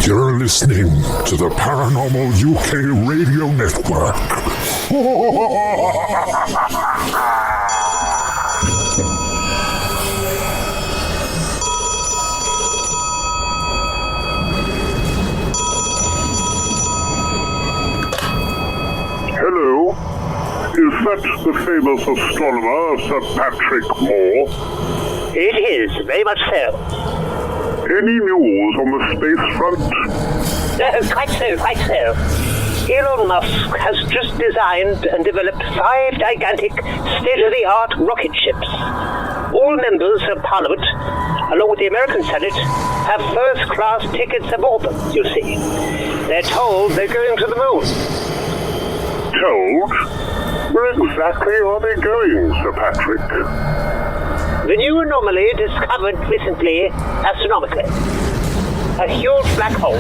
You're listening to the Paranormal UK Radio Network. Hello? Is that the famous astronomer, Sir Patrick Moore? It is, very much so. Any news on the space front? Quite so. Elon Musk has just designed and developed 5 gigantic, state-of-the-art rocket ships. All members of Parliament, along with the American Senate, have first-class tickets aboard them, you see. They're told they're going to the moon. Told? Where exactly are they going, Sir Patrick? The new anomaly discovered recently astronomically. A huge black hole.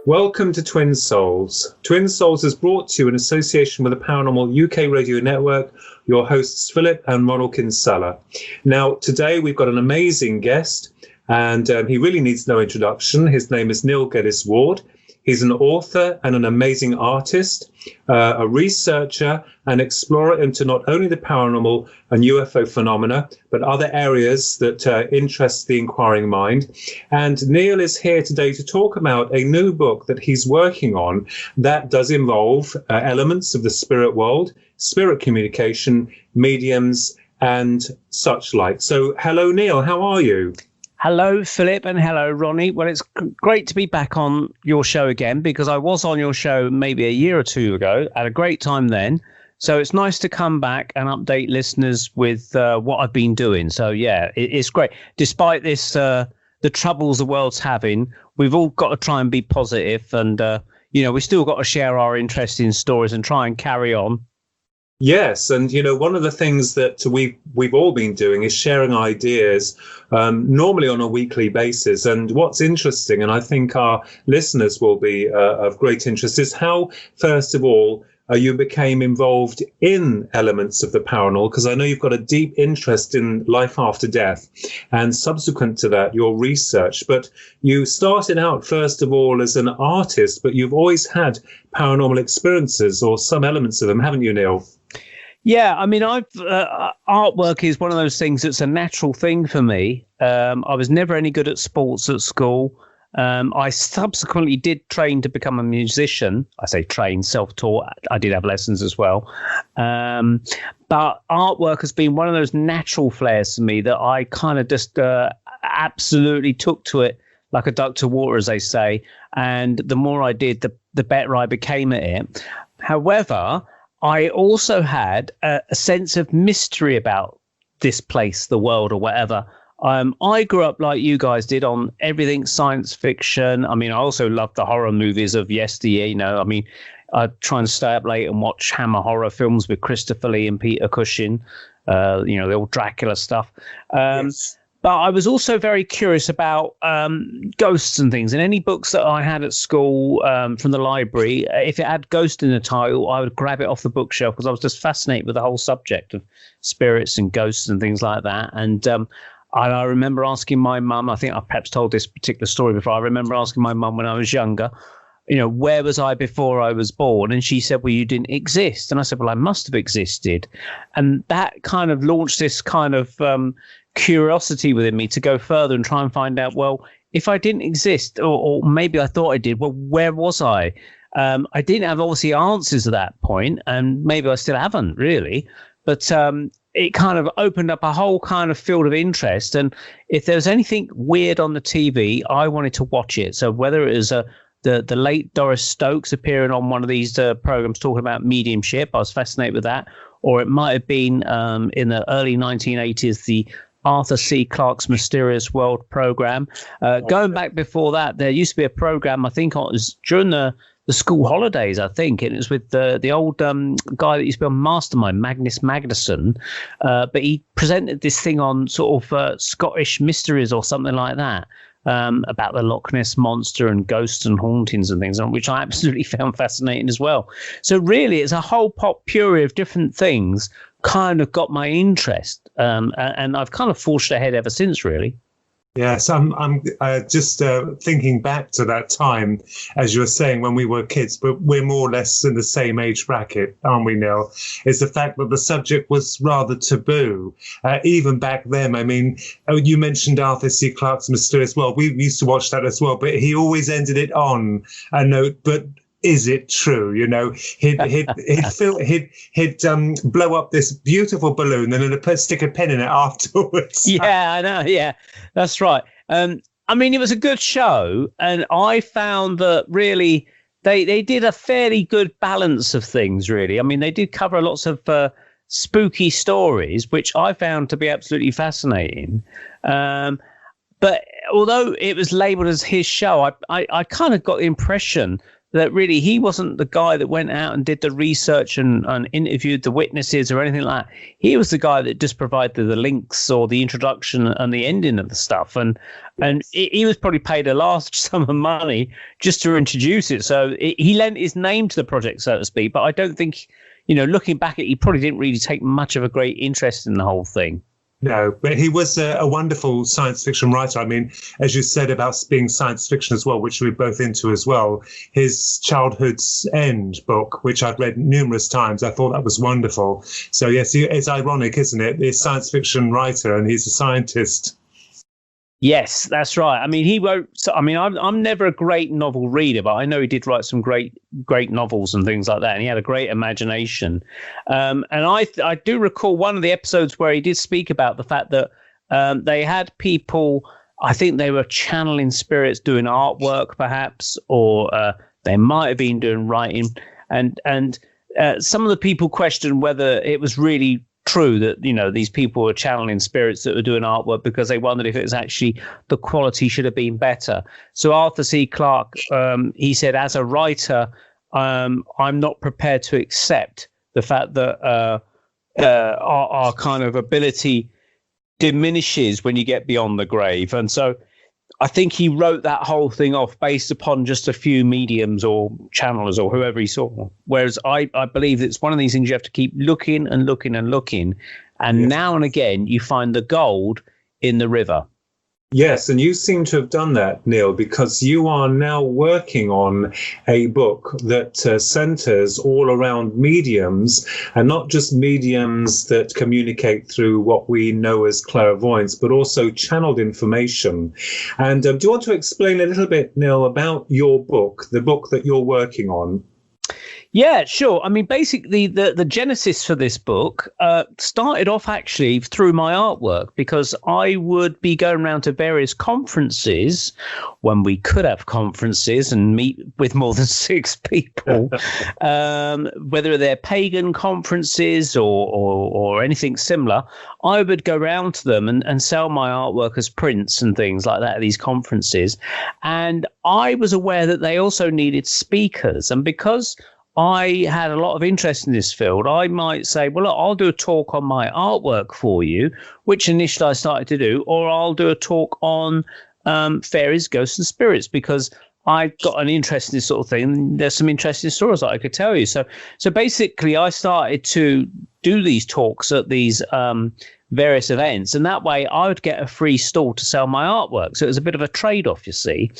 Welcome to Twin Souls. Twin Souls is brought to you in association with the Paranormal UK Radio Network, your hosts Philip and Ronald Kinsella. Now, today we've got an amazing guest, and he really needs no introduction. His name is Neil Geddes Ward. He's an author and an amazing artist, a researcher and explorer into not only the paranormal and UFO phenomena, but other areas that interest the inquiring mind. And Neil is here today to talk about a new book that he's working on that does involve elements of the spirit world, spirit communication, mediums, and such like. So, hello, Neil. How are you? Hello, Philip, and hello, Ronnie. Well, it's great to be back on your show again, because I was on your show maybe a year or two ago. Had a great time then. So it's nice to come back and update listeners with what I've been doing. So, yeah, it's great. Despite this, the troubles the world's having, we've all got to try and be positive, and, we still got to share our interesting stories and try and carry on. Yes, and one of the things that we've all been doing is sharing ideas, normally on a weekly basis. And what's interesting, and I think our listeners will be of great interest, is how, first of all, you became involved in elements of the paranormal, because I know you've got a deep interest in life after death, and subsequent to that, your research. But you started out, first of all, as an artist, but you've always had paranormal experiences, or some elements of them, haven't you, Neil? Yeah, I mean, artwork is one of those things that's a natural thing for me. I was never any good at sports at school. I subsequently did train to become a musician. I say train, self-taught. I did have lessons as well. But artwork has been one of those natural flares for me that I kind of just absolutely took to it like a duck to water, as they say. And the more I did, the better I became at it. However, I also had a sense of mystery about this place, the world, or whatever. I grew up like you guys did on everything science fiction. I mean, I also loved the horror movies of yesteryear. I try and stay up late and watch Hammer horror films with Christopher Lee and Peter Cushing, the old Dracula stuff. Yes. But I was also very curious about ghosts and things. And any books that I had at school from the library, if it had ghost in the title, I would grab it off the bookshelf, because I was just fascinated with the whole subject of spirits and ghosts and things like that. And I remember asking my mum, I think I perhaps told this particular story before, I remember asking my mum when I was younger, where was I before I was born? And she said, well, you didn't exist. And I said, well, I must have existed. And that kind of launched this kind of curiosity within me to go further and try and find out, well, if I didn't exist, or maybe I thought I did, well, where was I? I didn't have obviously answers at that point, and maybe I still haven't really, but it kind of opened up a whole kind of field of interest. And if there was anything weird on the TV, I wanted to watch it. So whether it was the the late Doris Stokes appearing on one of these programs talking about mediumship. I was fascinated with that. Or it might have been in the early 1980s, the Arthur C. Clarke's Mysterious World program. Going back before that, there used to be a program, I think it was during the school holidays, I think. And it was with the old guy that used to be on Mastermind, Magnus Magnuson. But he presented this thing on sort of Scottish mysteries or something like that. About the Loch Ness Monster and ghosts and hauntings and things, which I absolutely found fascinating as well. So really, it's a whole potpourri of different things kind of got my interest. And I've kind of forged ahead ever since, really. Yes, I'm just thinking back to that time, as you were saying, when we were kids, but we're more or less in the same age bracket, aren't we, Neil? Is the fact that the subject was rather taboo. Even back then, I mean, you mentioned Arthur C. Clarke's Mysterious World. We used to watch that as well, but he always ended it on a note, but is it true? You know, he'd blow up this beautiful balloon and then stick a pen in it afterwards. Yeah, I know. Yeah, that's right. I mean, it was a good show, and I found that really they did a fairly good balance of things. Really, I mean, they did cover lots of spooky stories, which I found to be absolutely fascinating. But although it was labelled as his show, I kind of got the impression that really he wasn't the guy that went out and did the research and interviewed the witnesses or anything like that. He was the guy that just provided the links or the introduction and the ending of the stuff. And he was probably paid a large sum of money just to introduce it. So he lent his name to the project, so to speak. But I don't think, looking back at it, he probably didn't really take much of a great interest in the whole thing. No, but he was a wonderful science fiction writer. I mean, as you said about being science fiction as well, which we're both into as well, his Childhood's End book, which I've read numerous times, I thought that was wonderful. So, yes, it's ironic, isn't it? He's a science fiction writer and he's a scientist. Yes, that's right. I mean, he wrote. So, I mean, I'm never a great novel reader, but I know he did write some great novels and things like that. And he had a great imagination. And I do recall one of the episodes where he did speak about the fact that they had people. I think they were channeling spirits, doing artwork, perhaps, or they might have been doing writing. And some of the people questioned whether it was really true that these people were channeling spirits that were doing artwork, because they wondered if it was actually the quality should have been better. So Arthur C. Clarke, he said, as a writer, I'm not prepared to accept the fact that our kind of ability diminishes when you get beyond the grave. And so I think he wrote that whole thing off based upon just a few mediums or channelers or whoever he saw. Whereas I believe it's one of these things you have to keep looking and looking and looking. And yes, now and again, you find the gold in the river. Yes, and you seem to have done that, Neil, because you are now working on a book that centers all around mediums, and not just mediums that communicate through what we know as clairvoyance, but also channeled information. And do you want to explain a little bit, Neil, about your book, the book that you're working on? Yeah, sure. I mean, basically, the genesis for this book started off actually through my artwork, because I would be going around to various conferences when we could have conferences and meet with more than 6 people, whether they're pagan conferences or anything similar. I would go around to them and sell my artwork as prints and things like that at these conferences. And I was aware that they also needed speakers. And because I had a lot of interest in this field, I might say, well, look, I'll do a talk on my artwork for you, which initially I started to do, or I'll do a talk on fairies, ghosts and spirits, because I got an interest in this sort of thing. There's some interesting stories that I could tell you. So basically I started to do these talks at these various events, and that way I would get a free stall to sell my artwork. So it was a bit of a trade-off, you see.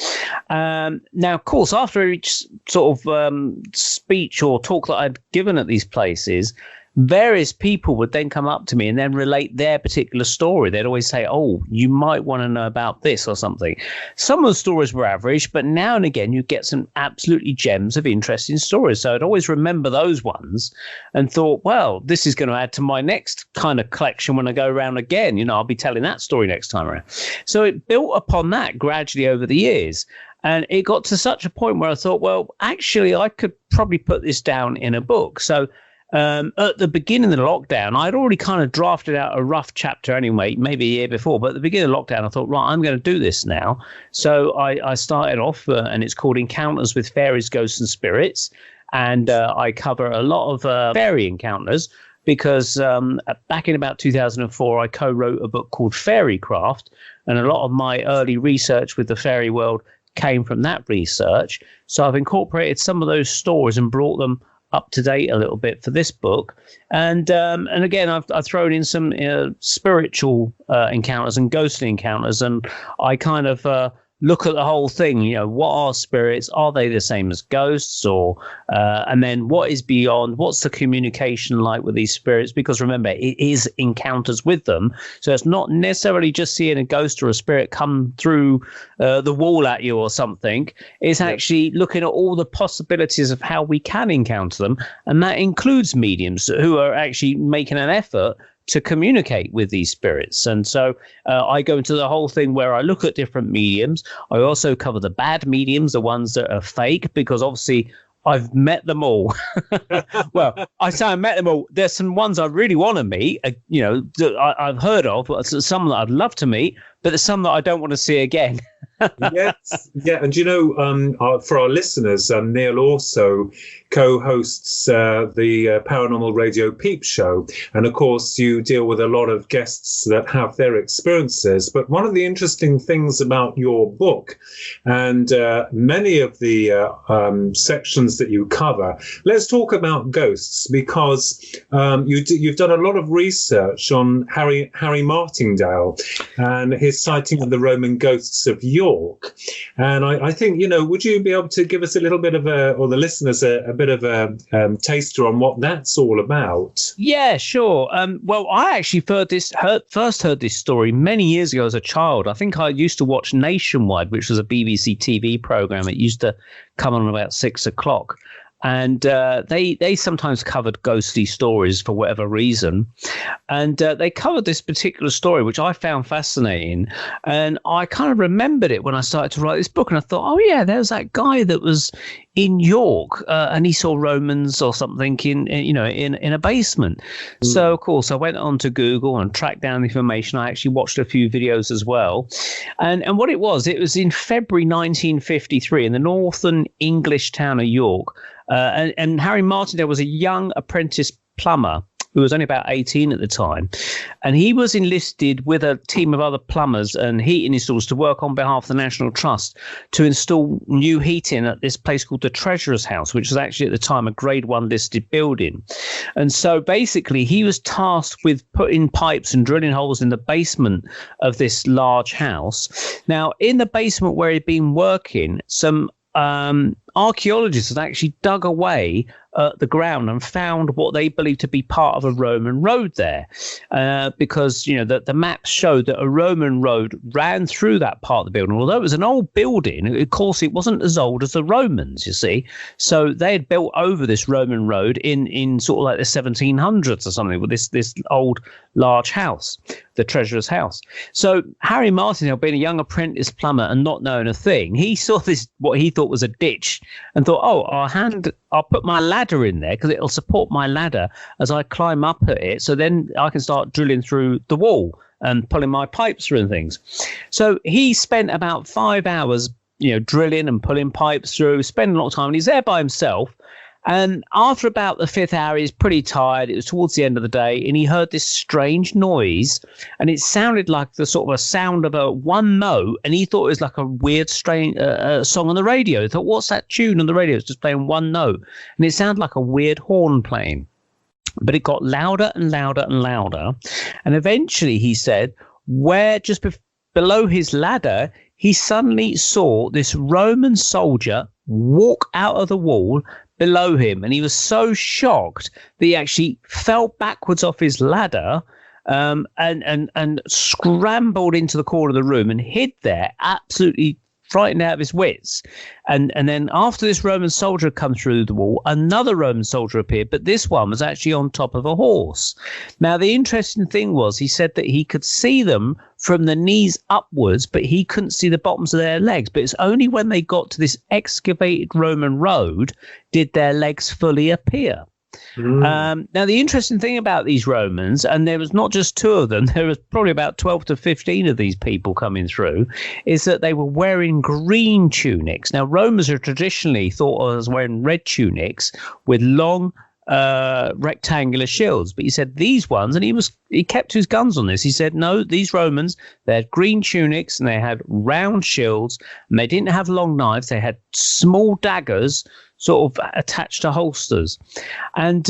Now, of course, after each sort of speech or talk that I'd given at these places, various people would then come up to me and then relate their particular story. They'd always say, oh, you might want to know about this or something. Some of the stories were average, but now and again you get some absolutely gems of interesting stories. So I'd always remember those ones and thought, well, this is going to add to my next kind of collection when I go around again. I'll be telling that story next time around. So it built upon that gradually over the years. And it got to such a point where I thought, well, actually, I could probably put this down in a book. So at the beginning of the lockdown, I'd already kind of drafted out a rough chapter anyway, maybe a year before. But at the beginning of lockdown, I thought, right, I'm going to do this now. So I started off, and it's called Encounters with Fairies, Ghosts and Spirits. And I cover a lot of fairy encounters because back in about 2004, I co-wrote a book called Fairycraft. And a lot of my early research with the fairy world came from that research. So I've incorporated some of those stories and brought them up to date a little bit for this book. And again, I've thrown in some spiritual encounters and ghostly encounters. And I kind of look at the whole thing. You know, what are spirits? Are they the same as ghosts? Or and then what is beyond? What's the communication like with these spirits? Because remember, it is encounters with them. So it's not necessarily just seeing a ghost or a spirit come through the wall at you or something. It's actually looking at all the possibilities of how we can encounter them. And that includes mediums who are actually making an effort to communicate with these spirits. And so I go into the whole thing where I look at different mediums. I also cover the bad mediums, the ones that are fake, because obviously I've met them all. Well, I say I met them all. There's some ones I really want to meet, that I've heard of, some that I'd love to meet, but there's some that I don't want to see again. Yes, yeah, and for our listeners, Neil also co-hosts the Paranormal Radio Peep Show, and of course you deal with a lot of guests that have their experiences. But one of the interesting things about your book and many of the sections that you cover, let's talk about ghosts, because you've done a lot of research on Harry Martindale and his sighting of the Roman ghosts of York. And I think, would you be able to give us a little bit of or the listeners a bit of a taster on what that's all about? Yeah, sure. Well, I actually first heard this story many years ago as a child. I think I used to watch Nationwide, which was a BBC TV program. It used to come on about 6 o'clock. And they sometimes covered ghostly stories for whatever reason. And they covered this particular story, which I found fascinating. And I kind of remembered it when I started to write this book. And I thought, oh, yeah, there's that guy that was in York and he saw Romans or something in a basement. Mm. So, of course, I went on to Google and tracked down the information. I actually watched a few videos as well. And what it was in February 1953 in the northern English town of York. And Harry Martindale was a young apprentice plumber who was only about 18 at the time. And he was enlisted with a team of other plumbers and heating installers to work on behalf of the National Trust to install new heating at this place called the Treasurer's House, which was actually at the time a Grade 1 listed building. And so basically he was tasked with putting pipes and drilling holes in the basement of this large house. Now, in the basement where he'd been working, some archaeologists had actually dug away the ground and found what they believed to be part of a Roman road there, because the maps showed that a Roman road ran through that part of the building. Although it was an old building, of course it wasn't as old as the Romans, you see. So they had built over this Roman road in sort of like the 1700s or something with this old large house, the Treasurer's House. So Harry Martindale, being a young apprentice plumber and not knowing a thing, he saw this what he thought was a ditch and thought, oh, I'll put my ladder in there because it'll support my ladder as I climb up at it. So then I can start drilling through the wall and pulling my pipes through and things. So he spent about 5 hours, drilling and pulling pipes through, spending a lot of time. And he's there by himself. And after about the 5th hour, he's pretty tired. It was towards the end of the day, and he heard this strange noise, and it sounded like the sort of a sound of a one note, and he thought it was like a weird, strange song on the radio. He thought, what's that tune on the radio? It's just playing one note, and it sounded like a weird horn playing. But it got louder and louder and louder, and eventually he said, below his ladder, he suddenly saw this Roman soldier walk out of the wall below him, and he was so shocked that he actually fell backwards off his ladder and scrambled into the corner of the room and hid there, absolutely frightened out of his wits. And then after this Roman soldier had come through the wall, another Roman soldier appeared, but this one was actually on top of a horse. Now, the interesting thing was he said that he could see them from the knees upwards, but he couldn't see the bottoms of their legs. But it's only when they got to this excavated Roman road did their legs fully appear. Now, the interesting thing about these Romans, and there was not just two of them, there was probably about 12 to 15 of these people coming through, is that they were wearing green tunics. Now, Romans are traditionally thought of as wearing red tunics with long rectangular shields, but he said these ones, and he kept his guns on this. He said, no, these Romans, they had green tunics and they had round shields, and they didn't have long knives. They had small daggers sort of attached to holsters. And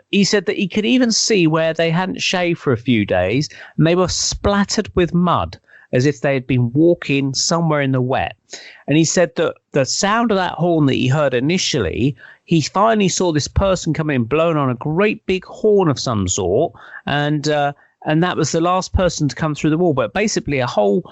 he said that he could even see where they hadn't shaved for a few days, and they were splattered with mud, as if they had been walking somewhere in the wet. And he said that the sound of that horn that he heard initially, he finally saw this person come in blowing on a great big horn of some sort, and that was the last person to come through the wall. But basically a whole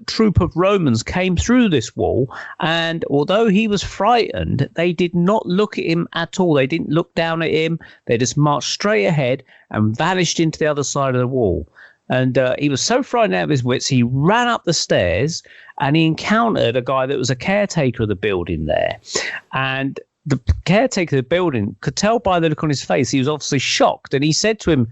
troop of Romans came through this wall, and although he was frightened, they did not look at him at all. They didn't look down at him. They just marched straight ahead and vanished into the other side of the wall. And he was so frightened out of his wits, he ran up the stairs and he encountered a guy that was a caretaker of the building there. And the caretaker of the building could tell by the look on his face, he was obviously shocked. And he said to him,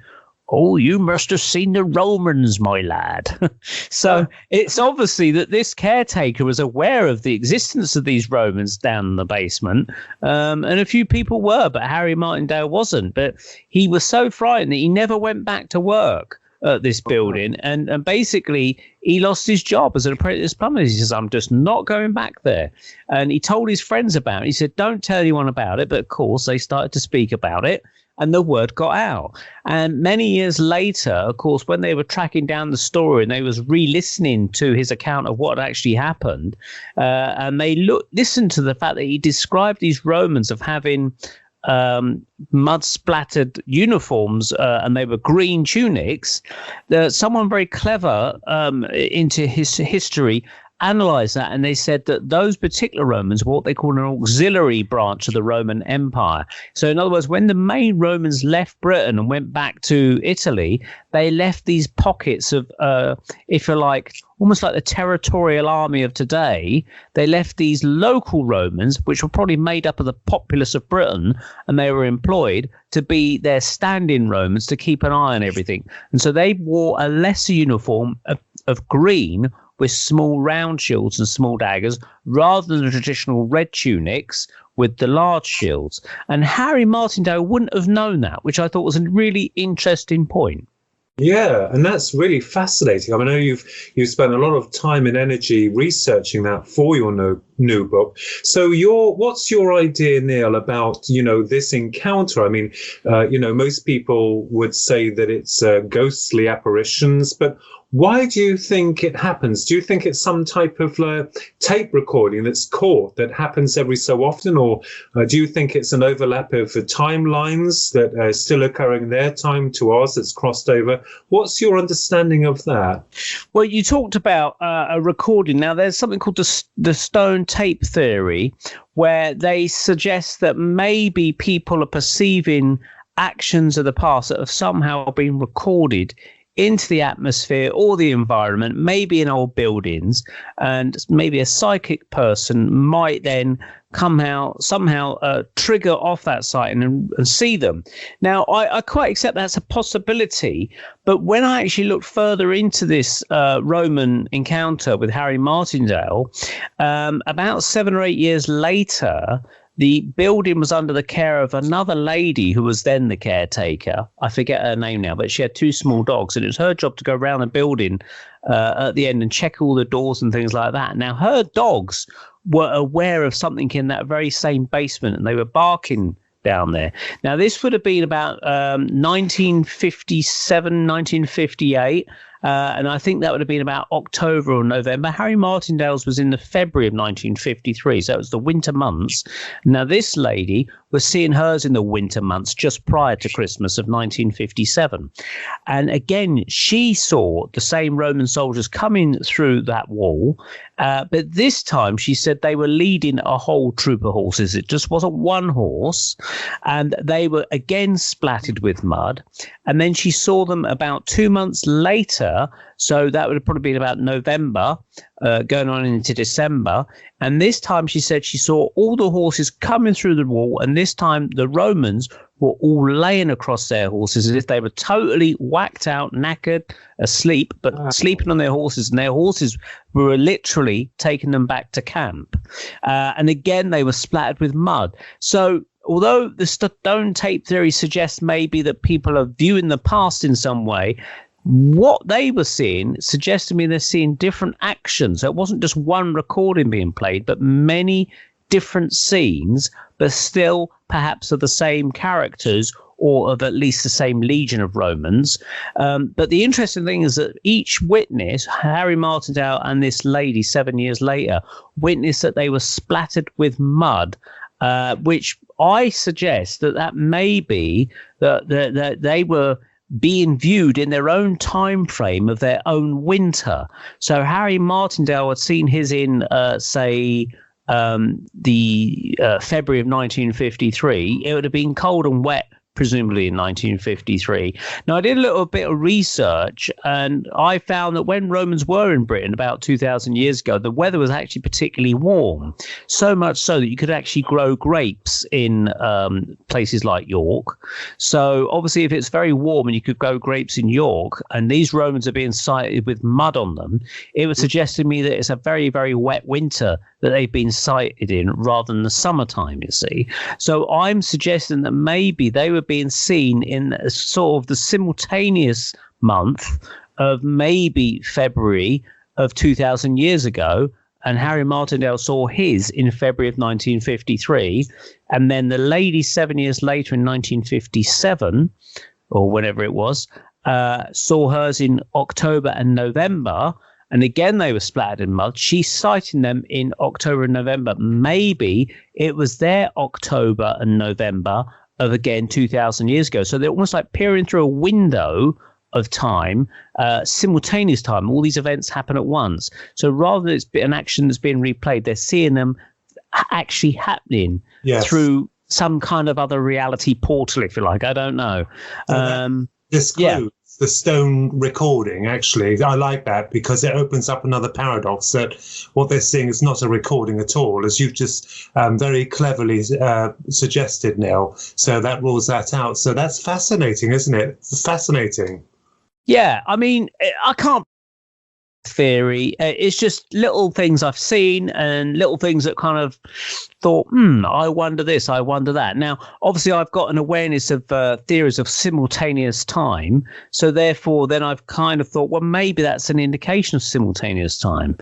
"Oh, you must have seen the Romans, my lad." So it's obviously that this caretaker was aware of the existence of these Romans down in the basement. And a few people were, but Harry Martindale wasn't. But he was so frightened that he never went back to work at this building, and basically he lost his job as an apprentice plumber. He says, "I'm just not going back there." And he told his friends about it. He said, "Don't tell anyone about it." But of course they started to speak about it, and the word got out. And many years later, of course, when they were tracking down the story and they was re-listening to his account of what actually happened, and they listened to the fact that he described these Romans of having mud splattered uniforms, and they were green tunics. Someone very clever into his history analysed that, and they said that those particular Romans were what they call an auxiliary branch of the Roman Empire. So in other words, when the main Romans left Britain and went back to Italy, they left these pockets of, if you like, almost like the territorial army of today. They left these local Romans, which were probably made up of the populace of Britain, and they were employed to be their stand-in Romans to keep an eye on everything. And so they wore a lesser uniform of green with small round shields and small daggers, rather than the traditional red tunics with the large shields. And Harry Martindale wouldn't have known that, which I thought was a really interesting point. Yeah, and that's really fascinating. I know you've spent a lot of time and energy researching that for your new book. So what's your idea, Neil, about this encounter? I mean, most people would say that it's ghostly apparitions, but why do you think it happens? Do you think it's some type of tape recording that's caught that happens every so often? Or do you think it's an overlap of timelines that are still occurring in their time to ours that's crossed over? What's your understanding of that? Well, you talked about a recording. Now, there's something called the stone tape theory, where they suggest that maybe people are perceiving actions of the past that have somehow been recorded into the atmosphere or the environment, maybe in old buildings, and maybe a psychic person might then somehow trigger off that site and see them. Now, I quite accept that's a possibility, but when I actually looked further into this Roman encounter with Harry Martindale, about 7 or 8 years later, the building was under the care of another lady who was then the caretaker. I forget her name now, but she had 2 small dogs, and it was her job to go around the building at the end and check all the doors and things like that. Now, her dogs were aware of something in that very same basement, and they were barking down there. Now, this would have been about 1957, 1958, And I think that would have been about October or November. Harry Martindale's was in the February of 1953, so it was the winter months. Now, this lady was seeing hers in the winter months just prior to Christmas of 1957. And again, she saw the same Roman soldiers coming through that wall, but this time she said they were leading a whole troop of horses. It just wasn't one horse, and they were again splattered with mud. And then she saw them about 2 months later, so that would have probably been about November, going on into December. And this time she said she saw all the horses coming through the wall, and this time the Romans were all laying across their horses as if they were totally whacked out, knackered, asleep, but sleeping on their horses, and their horses were literally taking them back to camp. And again, they were splattered with mud. So although the stone tape theory suggests maybe that people are viewing the past in some way, what they were seeing suggests to me they're seeing different actions. So it wasn't just one recording being played, but many different scenes, but still perhaps of the same characters or of at least the same legion of Romans. But the interesting thing is that each witness, Harry Martindale and this lady 7 years later, witnessed that they were splattered with mud, which I suggest that may be that they were being viewed in their own time frame of their own winter. So Harry Martindale had seen his in, say, the February of 1953. It would have been cold and wet, presumably in 1953. Now, I did a little bit of research, and I found that when Romans were in Britain about 2,000 years ago, the weather was actually particularly warm, so much so that you could actually grow grapes in places like York. So obviously, if it's very warm and you could grow grapes in York, and these Romans are being sighted with mud on them, it would suggest to me that it's a very, very wet winter that they've been sighted in rather than the summertime, you see. So I'm suggesting that maybe they were being seen in a sort of the simultaneous month of maybe February of 2,000 years ago, and Harry Martindale saw his in February of 1953, and then the lady 7 years later in 1957, or whenever it was, saw hers in October and November. And again, they were splattered in mud. She's citing them in October and November. Maybe it was their October and November of, again, 2,000 years ago. So they're almost like peering through a window of time, simultaneous time. All these events happen at once. So rather than it's an action that's being replayed, they're seeing them actually happening through some kind of other reality portal, if you like. I don't know. Disclose the stone recording, actually. I like that because it opens up another paradox that what they're seeing is not a recording at all, as you've just very cleverly suggested, Neil. So that rules that out. So that's fascinating, isn't it? Fascinating. Yeah, I mean, I can't theory. It's just little things I've seen and little things that kind of thought, I wonder this, I wonder that. Now, obviously, I've got an awareness of theories of simultaneous time. So therefore, then I've kind of thought, well, maybe that's an indication of simultaneous time.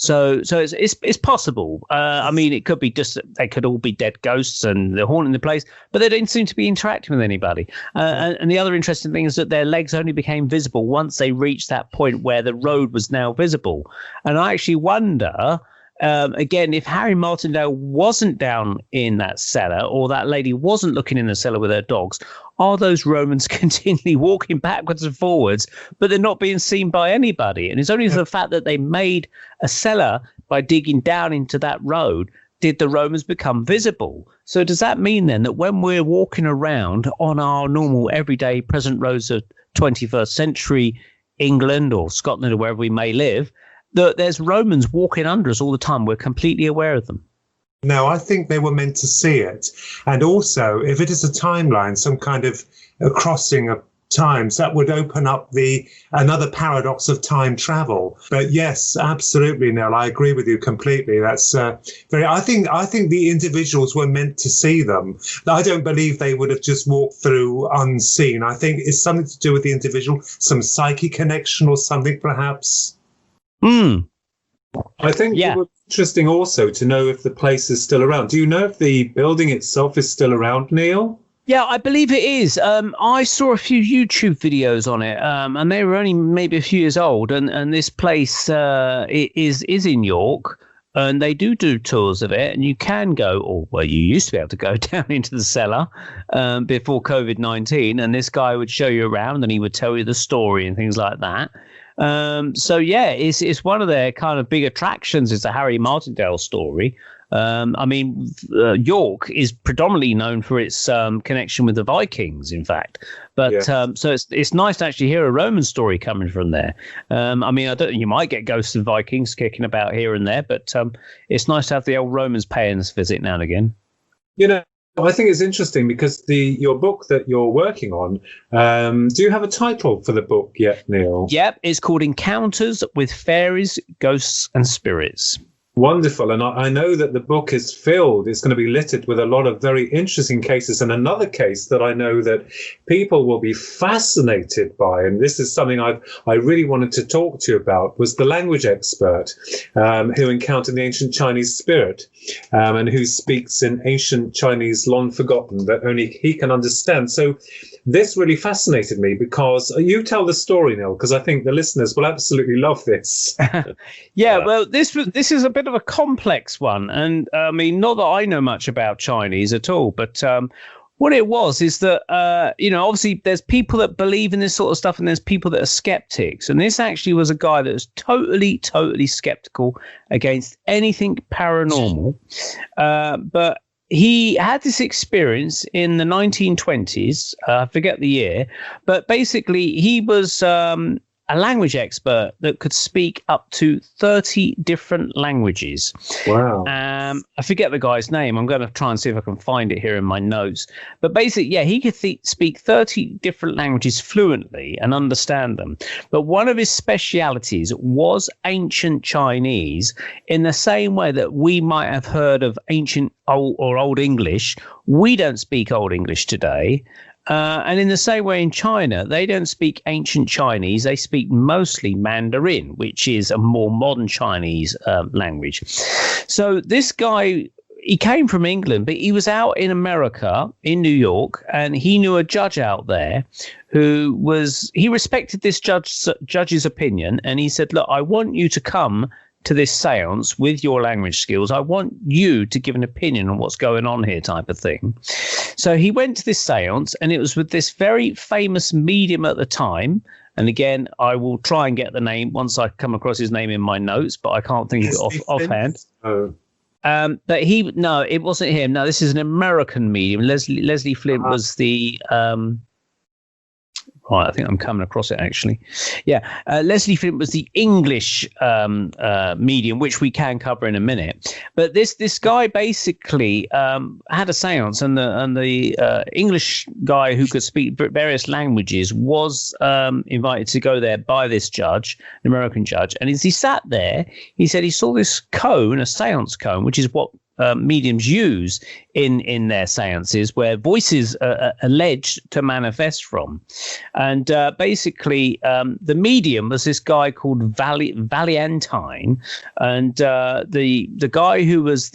So it's possible. I mean, it could be just they could all be dead ghosts and they're haunting the place, but they didn't seem to be interacting with anybody. And the other interesting thing is that their legs only became visible once they reached that point where the road was now visible. And I actually wonder, again, if Harry Martindale wasn't down in that cellar or that lady wasn't looking in the cellar with her dogs, are those Romans continually walking backwards and forwards, but they're not being seen by anybody? And it's only the fact that they made a cellar by digging down into that road did the Romans become visible. So does that mean then that when we're walking around on our normal everyday present roads of 21st century England or Scotland or wherever we may live, that there's Romans walking under us all the time? We're completely aware of them. No, I think they were meant to see it. And also, if it is a timeline, some kind of a crossing of times, that would open up another paradox of time travel. But yes, absolutely, Nell, I agree with you completely. That's very. I think the individuals were meant to see them. I don't believe they would have just walked through unseen. I think it's something to do with the individual, some psychic connection or something, perhaps. I think it would be interesting also to know if the place is still around. Do you know if the building itself is still around, Neil? Yeah, I believe it is. I saw a few YouTube videos on it, and they were only maybe a few years old. And this place is in York, and they do tours of it. And you can go, or well, you used to be able to go down into the cellar before COVID-19, and this guy would show you around, and he would tell you the story and things like that. So yeah, it's one of their kind of big attractions. Is the Harry Martindale story. I mean, York is predominantly known for its connection with the Vikings, in fact. But so it's nice to actually hear a Roman story coming from there. I mean, you might get ghosts of Vikings kicking about here and there, but it's nice to have the old Romans paying us a visit now and again. You know, I think it's interesting because your book that you're working on, do you have a title for the book yet, Neil? Yep, it's called Encounters with Fairies, Ghosts and Spirits. Wonderful. And I know that the book is filled. It's going to be littered with a lot of very interesting cases. And another case that I know that people will be fascinated by, and this is something I really wanted to talk to you about, was the language expert who encountered the ancient Chinese spirit and who speaks in ancient Chinese long forgotten that only he can understand. So this really fascinated me because you tell the story, Neil, because I think the listeners will absolutely love this. Yeah, well, this is a bit of a complex one. And I mean, not that I know much about Chinese at all, but what it was is that, obviously there's people that believe in this sort of stuff and there's people that are skeptics. And this actually was a guy that was totally, totally skeptical against anything paranormal. But he had this experience in the 1920s. I forget the year, but basically he was a language expert that could speak up to 30 different languages. Wow. I forget the guy's name. I'm going to try and see if I can find it here in my notes. But basically, yeah, he could speak 30 different languages fluently and understand them. But one of his specialities was ancient Chinese, in the same way that we might have heard of ancient Old English. We don't speak Old English today. And in the same way in China, they don't speak ancient Chinese. They speak mostly Mandarin, which is a more modern Chinese language. So this guy, he came from England, but he was out in America, in New York, and he knew a judge out there he respected this judge's opinion. And he said, look, I want you to come to this seance with your language skills. I want you to give an opinion on what's going on here, type of thing. So he went to this seance, and it was with this very famous medium at the time. And again, I will try and get the name once I come across his name in my notes, but I can't think of it offhand. Oh. But it wasn't him. No, this is an American medium. Leslie Flint was the right, I think I'm coming across it, actually. Yeah, Leslie Flint was the English medium, which we can cover in a minute. But this guy basically had a seance, and the English guy who could speak various languages was invited to go there by this judge, an American judge. And as he sat there, he said he saw this cone, a seance cone, which is what mediums use in their seances, where voices are alleged to manifest from. And basically, the medium was this guy called Valentine, and the guy who was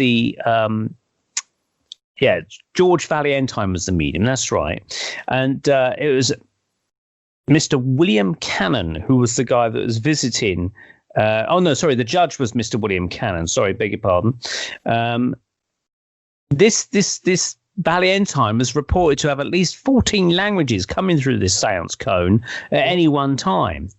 George Valentine was the medium. That's right. And it was Mr. William Cannon, who was the guy that was visiting. The judge was Mr. William Cannon. Sorry, beg your pardon. This Valentine was reported to have at least 14 languages coming through this seance cone at any one time.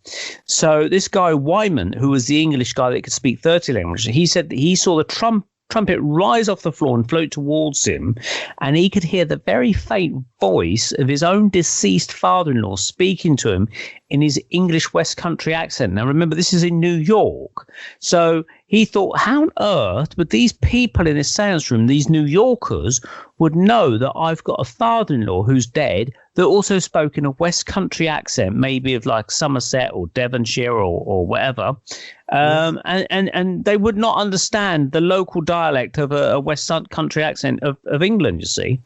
So this guy Wyman, who was the English guy that could speak 30 languages, he said that he saw the trumpet rise off the floor and float towards him, and he could hear the very faint voice of his own deceased father-in-law speaking to him in his English West Country accent. Now, remember, this is in New York. So he thought, how on earth would these people in this seance room, these New Yorkers, would know that I've got a father-in-law who's dead that also spoke in a West Country accent, maybe of like Somerset or Devonshire or whatever. And they would not understand the local dialect of a West Country accent of England, you see.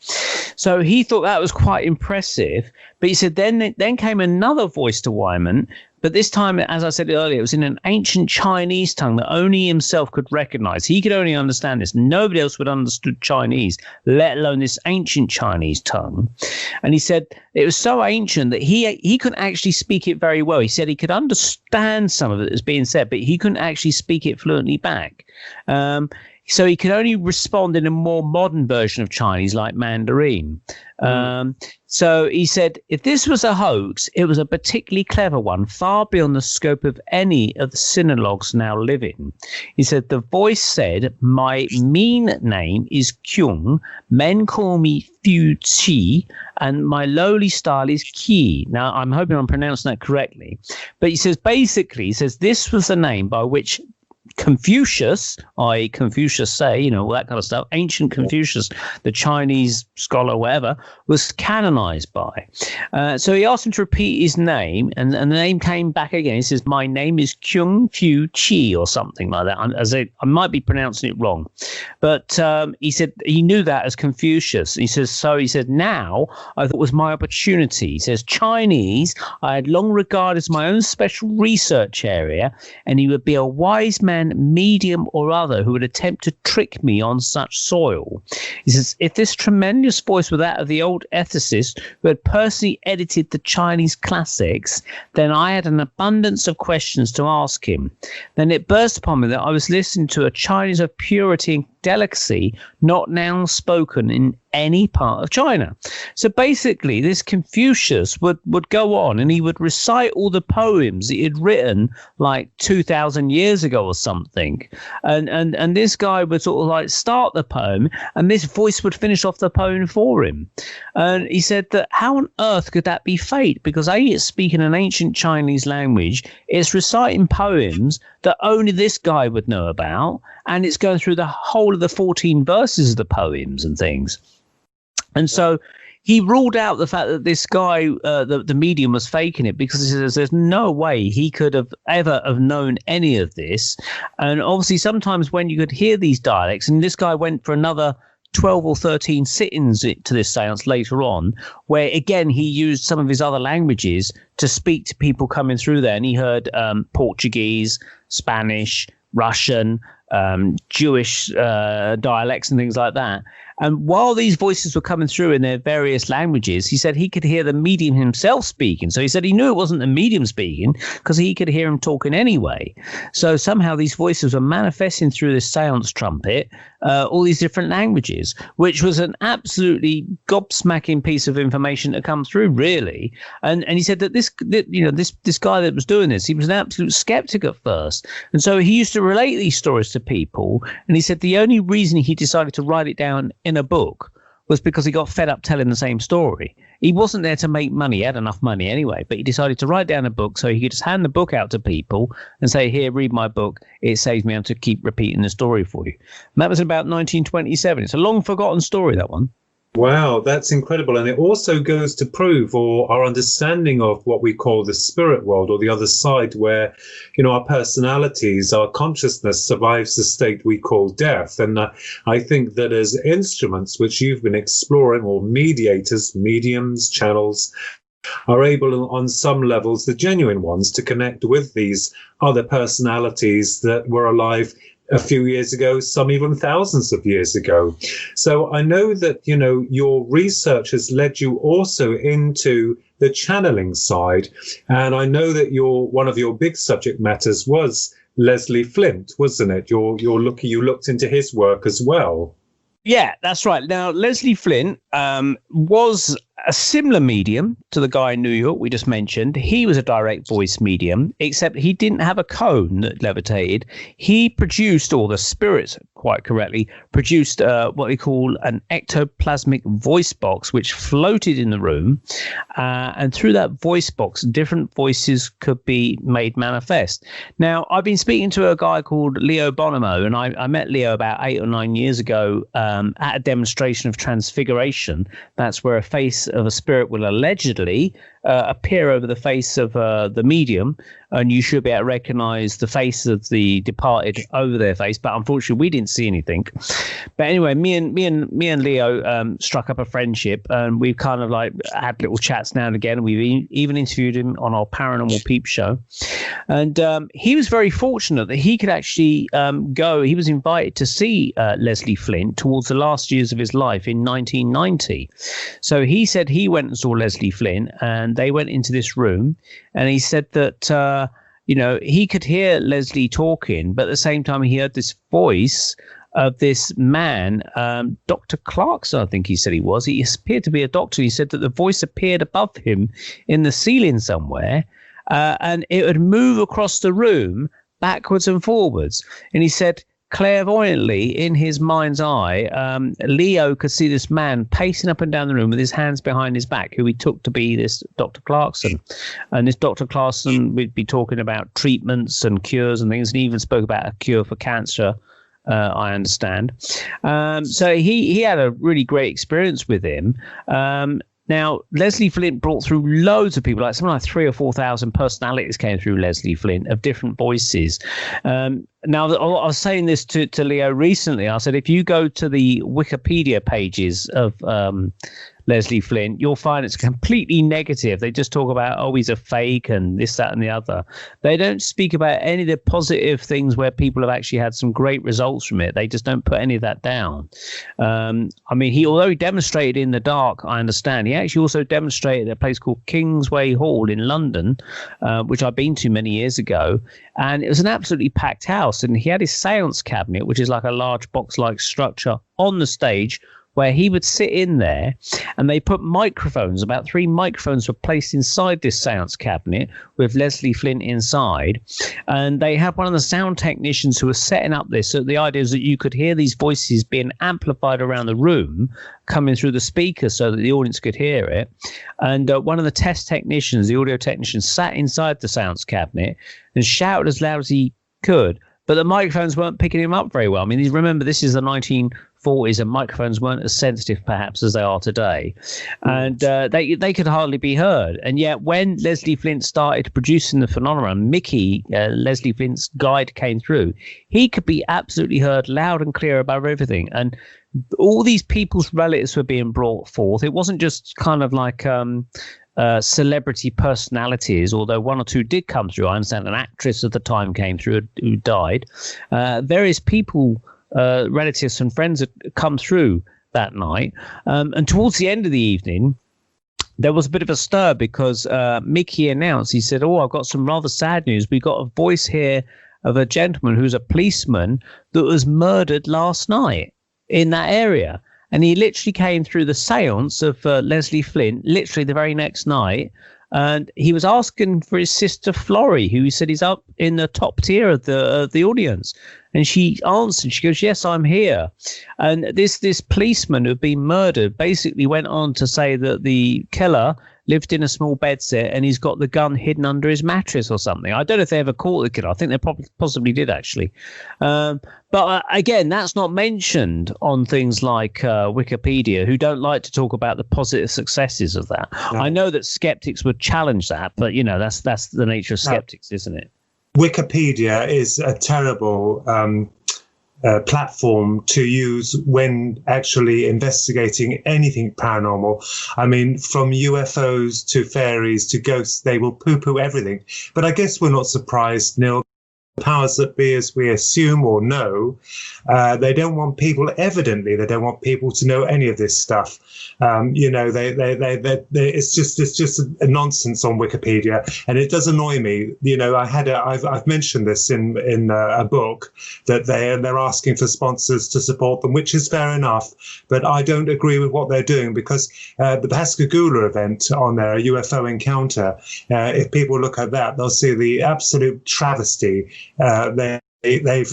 So he thought that was quite impressive. But he said then came another voice to Wyman, But this time, as I said earlier, it was in an ancient Chinese tongue that only himself could recognize. He could only understand this. Nobody else would understood Chinese, let alone this ancient Chinese tongue. And he said it was so ancient that he couldn't actually speak it very well. He said he could understand some of it as being said, but he couldn't actually speak it fluently back. So he could only respond in a more modern version of Chinese, like Mandarin. So he said, if this was a hoax, it was a particularly clever one, far beyond the scope of any of the sinologues now living. He said, the voice said, my mean name is Kyung. Men call me Fu Qi, and my lowly style is Qi. Now, I'm hoping I'm pronouncing that correctly. But he says, basically, this was the name by which Confucius, i.e. Confucius say, all that kind of stuff, ancient Confucius, the Chinese scholar, whatever, was canonized by. So he asked him to repeat his name, and the name came back again. He says, my name is Kyung Fu Qi, or something like that. I might be pronouncing it wrong. But he said he knew that as Confucius. He said, now I thought it was my opportunity. He says, Chinese, I had long regarded as my own special research area, and he would be a wise man, medium or other, who would attempt to trick me on such soil. He says, if this tremendous voice were that of the old ethicist who had personally edited the Chinese classics, then I had an abundance of questions to ask him. Then it burst upon me that I was listening to a Chinese of purity and delicacy not now spoken in any part of China. So basically, this Confucius would go on and he would recite all the poems that he had written like 2,000 years ago or something. And this guy would sort of like start the poem, and this voice would finish off the poem for him. And he said that how on earth could that be fate? Because A, it's speaking an ancient Chinese language, it's reciting poems that only this guy would know about, and it's going through the whole of the 14 verses of the poems and things. And so he ruled out the fact that this guy, the medium, was faking it, because he says there's no way he could have ever have known any of this. And obviously sometimes when you could hear these dialects, and this guy went for another 12 or 13 sit-ins to this seance later on, where again he used some of his other languages to speak to people coming through there, and he heard Portuguese, Spanish, Russian, Jewish dialects and things like that. And while these voices were coming through in their various languages, he said he could hear the medium himself speaking. So he said he knew it wasn't the medium speaking because he could hear him talking anyway. So somehow these voices were manifesting through this seance trumpet, all these different languages, which was an absolutely gobsmacking piece of information to come through, really. And he said that this guy that was doing this, he was an absolute skeptic at first. And so he used to relate these stories to people. And he said the only reason he decided to write it down in a book was because he got fed up telling the same story. He wasn't there to make money. He had enough money anyway, but he decided to write down a book so he could just hand the book out to people and say, here, read my book. It saves me having to keep repeating the story for you. And that was about 1927. It's a long forgotten story, that one. Wow, that's incredible. And it also goes to prove our understanding of what we call the spirit world, or the other side, where, our personalities, our consciousness survives the state we call death. And I think that as instruments, which you've been exploring, or mediators, mediums, channels, are able on some levels, the genuine ones, to connect with these other personalities that were alive a few years ago, some even thousands of years ago. So I know that, your research has led you also into the channeling side. And I know that one of your big subject matters was Leslie Flint, wasn't it? You looked into his work as well. Yeah, that's right. Now, Leslie Flint was a similar medium to the guy in New York we just mentioned. He was a direct voice medium, except he didn't have a cone that levitated. He produced, or the spirits, quite correctly, produced what they call an ectoplasmic voice box, which floated in the room. And through that voice box, different voices could be made manifest. Now, I've been speaking to a guy called Leo Bonomo, and I met Leo about 8 or 9 years ago at a demonstration of transfiguration. That's where a face of a spirit will allegedly appear over the face of the medium, and you should be able to recognize the face of the departed over their face. But unfortunately, we didn't see anything. But anyway, me and Leo struck up a friendship, and we've kind of like had little chats now and again. We've even interviewed him on our Paranormal Peep show, and he was very fortunate that he could actually go. He was invited to see Leslie Flint towards the last years of his life in 1990. So he said he went and saw Leslie Flint, and they went into this room, and he said that he could hear Leslie talking, but at the same time he heard this voice of this man, Dr. Clarkson, I think he said he was. He appeared to be a doctor. He said that the voice appeared above him in the ceiling somewhere, and it would move across the room backwards and forwards. And he said, clairvoyantly, in his mind's eye, Leo could see this man pacing up and down the room with his hands behind his back, who he took to be this Dr. Clarkson. And this Dr. Clarkson would be talking about treatments and cures and things, and he even spoke about a cure for cancer, I understand. So he had a really great experience with him. Now, Leslie Flint brought through loads of people, like something like 3,000 or 4,000 personalities came through Leslie Flint of different voices. Now, I was saying this to Leo recently. I said, if you go to the Wikipedia pages of Leslie Flint, you'll find it's completely negative. They just talk about, oh, he's a fake and this, that, and the other. They don't speak about any of the positive things where people have actually had some great results from it. They just don't put any of that down. I mean, although he demonstrated in the dark, I understand, he actually also demonstrated at a place called Kingsway Hall in London, which I've been to many years ago. And it was an absolutely packed house. And he had his seance cabinet, which is like a large box-like structure on the stage, where he would sit in there, and they put microphones, about 3 microphones were placed inside this seance cabinet with Leslie Flint inside. And they had one of the sound technicians who was setting up this. So the idea is that you could hear these voices being amplified around the room, coming through the speakers so that the audience could hear it. And one of the test technicians, the audio technician, sat inside the seance cabinet and shouted as loud as he could. But the microphones weren't picking him up very well. I mean, remember, this is the 1940s, and microphones weren't as sensitive, perhaps, as they are today. And they could hardly be heard. And yet, when Leslie Flint started producing the phenomenon, Mickey, Leslie Flint's guide, came through, he could be absolutely heard loud and clear above everything. And all these people's relatives were being brought forth. It wasn't just kind of like celebrity personalities, although 1 or 2 did come through. I understand an actress at the time came through who died. Various people, relatives and friends had come through that night. And towards the end of the evening, there was a bit of a stir because Mickey announced, he said, oh, I've got some rather sad news. We got a voice here of a gentleman who's a policeman that was murdered last night in that area. And he literally came through the seance of Leslie Flint, literally the very next night. And he was asking for his sister Florrie, who he said is up in the top tier of the audience. And she answered, she goes, yes, I'm here. And this policeman who had been murdered basically went on to say that the killer lived in a small bedsit and he's got the gun hidden under his mattress or something. I don't know if they ever caught the killer. I think they possibly did, actually. But again, that's not mentioned on things like Wikipedia, who don't like to talk about the positive successes of that. No. I know that skeptics would challenge that, but, you know, that's the nature of skeptics, isn't it? Wikipedia is a terrible platform to use when actually investigating anything paranormal. I mean, from UFOs to fairies to ghosts, they will poo-poo everything. But I guess we're not surprised, Neil. Powers that be, as we assume or know, they don't want people, evidently, they don't want people to know any of this stuff. You know, it's just a nonsense on Wikipedia, and it does annoy me. You know, I've mentioned this in a book that they're asking for sponsors to support them, which is fair enough, but I don't agree with what they're doing, because the Pascagoula event on there, a UFO encounter, if people look at that, they'll see the absolute travesty they've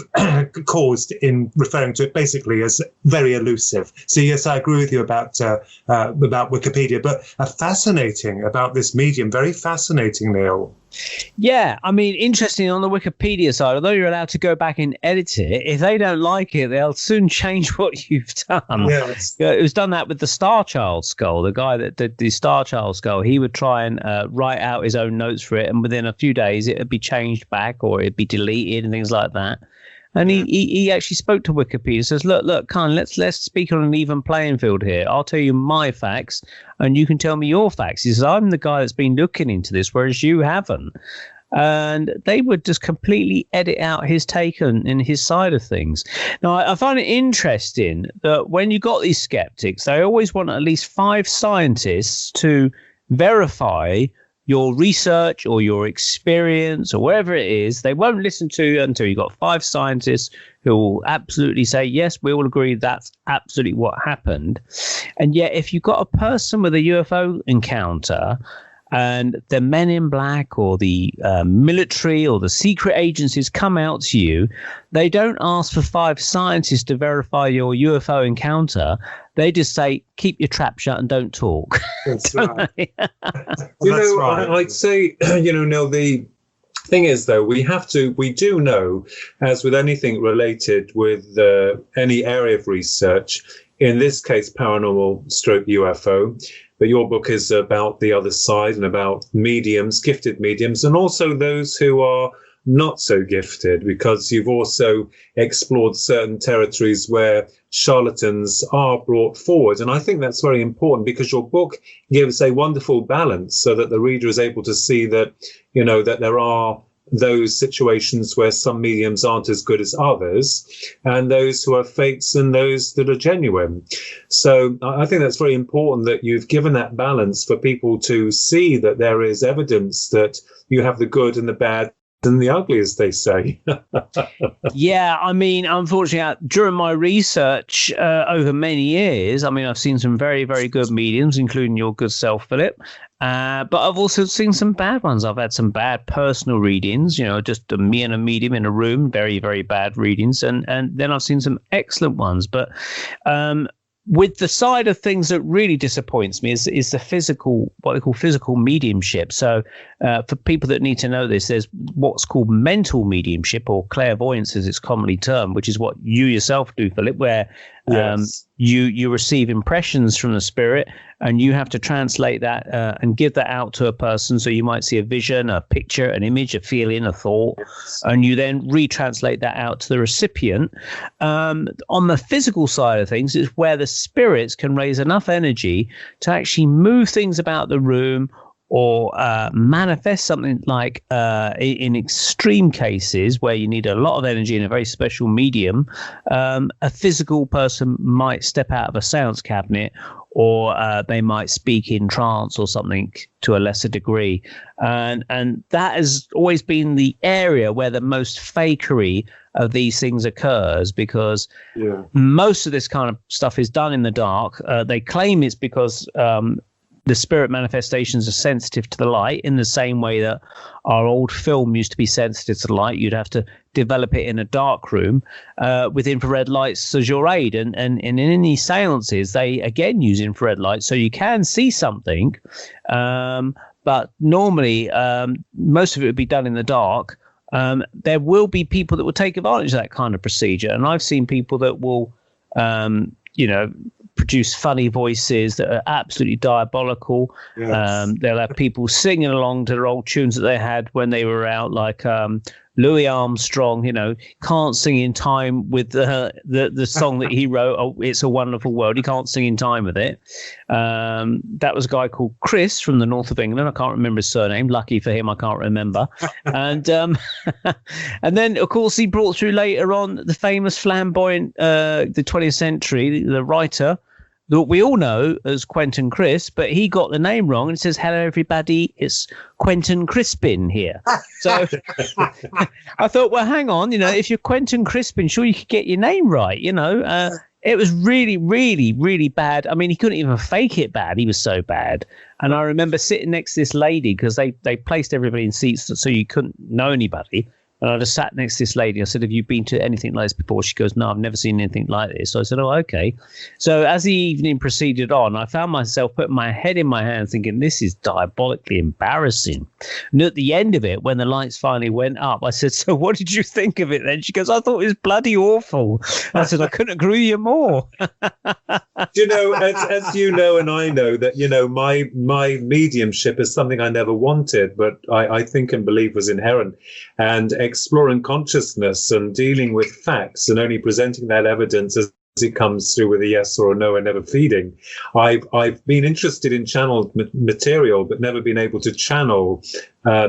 caused in referring to it basically as very elusive. So yes, I agree with you about Wikipedia, but fascinating about this medium, very fascinating, Neil. Yeah, I mean, interesting on the Wikipedia side, although you're allowed to go back and edit it, if they don't like it, they'll soon change what you've done. Yes. It was done that with the Star Child skull. The guy that did the Star Child skull, he would try and write out his own notes for it, and within a few days it would be changed back or it'd be deleted and things like that. And he actually spoke to Wikipedia, says, look, Khan, let's speak on an even playing field here. I'll tell you my facts and you can tell me your facts. He says, I'm the guy that's been looking into this, whereas you haven't. And they would just completely edit out his take on his side of things. Now, I find it interesting that when you got these skeptics, they always want at least 5 scientists to verify your research or your experience or whatever it is. They won't listen to you until you've got 5 scientists who will absolutely say, yes, we all agree that's absolutely what happened. And yet, if you've got a person with a UFO encounter and the Men in Black or the military or the secret agencies come out to you, they don't ask for 5 scientists to verify your UFO encounter. They just say, keep your trap shut and don't talk. That's right. I'd say, Neil, the thing is, though, we do know, as with anything related with any area of research, in this case, paranormal stroke UFO, but your book is about the other side and about mediums, gifted mediums, and also those who are not so gifted, because you've also explored certain territories where charlatans are brought forward. And I think that's very important, because your book gives a wonderful balance so that the reader is able to see that, that there are those situations where some mediums aren't as good as others, and those who are fakes and those that are genuine. So I think that's very important that you've given that balance for people to see that there is evidence that you have the good and the bad and the ugly, as they say. Yeah, I mean, unfortunately, during my research over many years, I mean, I've seen some very, very good mediums, including your good self, Philip. But I've also seen some bad ones. I've had some bad personal readings, just me and a medium in a room, very, very bad readings. And then I've seen some excellent ones. But with the side of things that really disappoints me is the physical, what they call physical mediumship. So for people that need to know this, there's what's called mental mediumship, or clairvoyance as it's commonly termed, which is what you yourself do, Philip, where you receive impressions from the spirit and you have to translate that and give that out to a person. So you might see a vision, a picture, an image, a feeling, a thought, and you then retranslate that out to the recipient. On the physical side of things is where the spirits can raise enough energy to actually move things about the room, or manifest something like, in extreme cases where you need a lot of energy in a very special medium, a physical person might step out of a seance cabinet, or they might speak in trance or something to a lesser degree. And that has always been the area where the most fakery of these things occurs, because most of this kind of stuff is done in the dark. They claim it's because the spirit manifestations are sensitive to the light, in the same way that our old film used to be sensitive to the light. You'd have to develop it in a dark room with infrared lights as your aid. And in any seances, they again use infrared lights, so you can see something. But normally, most of it would be done in the dark. There will be people that will take advantage of that kind of procedure. And I've seen people that will, produce funny voices that are absolutely diabolical. Yes. They'll have people singing along to their old tunes that they had when they were out, like Louis Armstrong, can't sing in time with the song that he wrote, Oh, It's a Wonderful World. He can't sing in time with it. That was a guy called Chris from the north of England. I can't remember his surname. Lucky for him, I can't remember. And then, of course, he brought through later on the famous flamboyant, the 20th century, the writer that we all know as Quentin Crisp, but he got the name wrong and says, hello, everybody, it's Quentin Crispin here. So I thought, well, hang on, if you're Quentin Crispin, sure, you could get your name right, It was really, really, really bad. I mean, he couldn't even fake it bad. He was so bad. And I remember sitting next to this lady, because they placed everybody in seats so you couldn't know anybody. And I just sat next to this lady. I said, have you been to anything like this before? She goes, no, I've never seen anything like this. So I said, oh, okay. So as the evening proceeded on, I found myself putting my head in my hands thinking, this is diabolically embarrassing. And at the end of it, when the lights finally went up, I said, so what did you think of it then? She goes, I thought it was bloody awful. I said, I couldn't agree with you more. You know, as you know, and I know that, you know, my mediumship is something I never wanted, but I think and believe was inherent. And exploring consciousness and dealing with facts and only presenting that evidence as it comes through with a yes or a no and never feeding. I've been interested in channeled material, but never been able to channel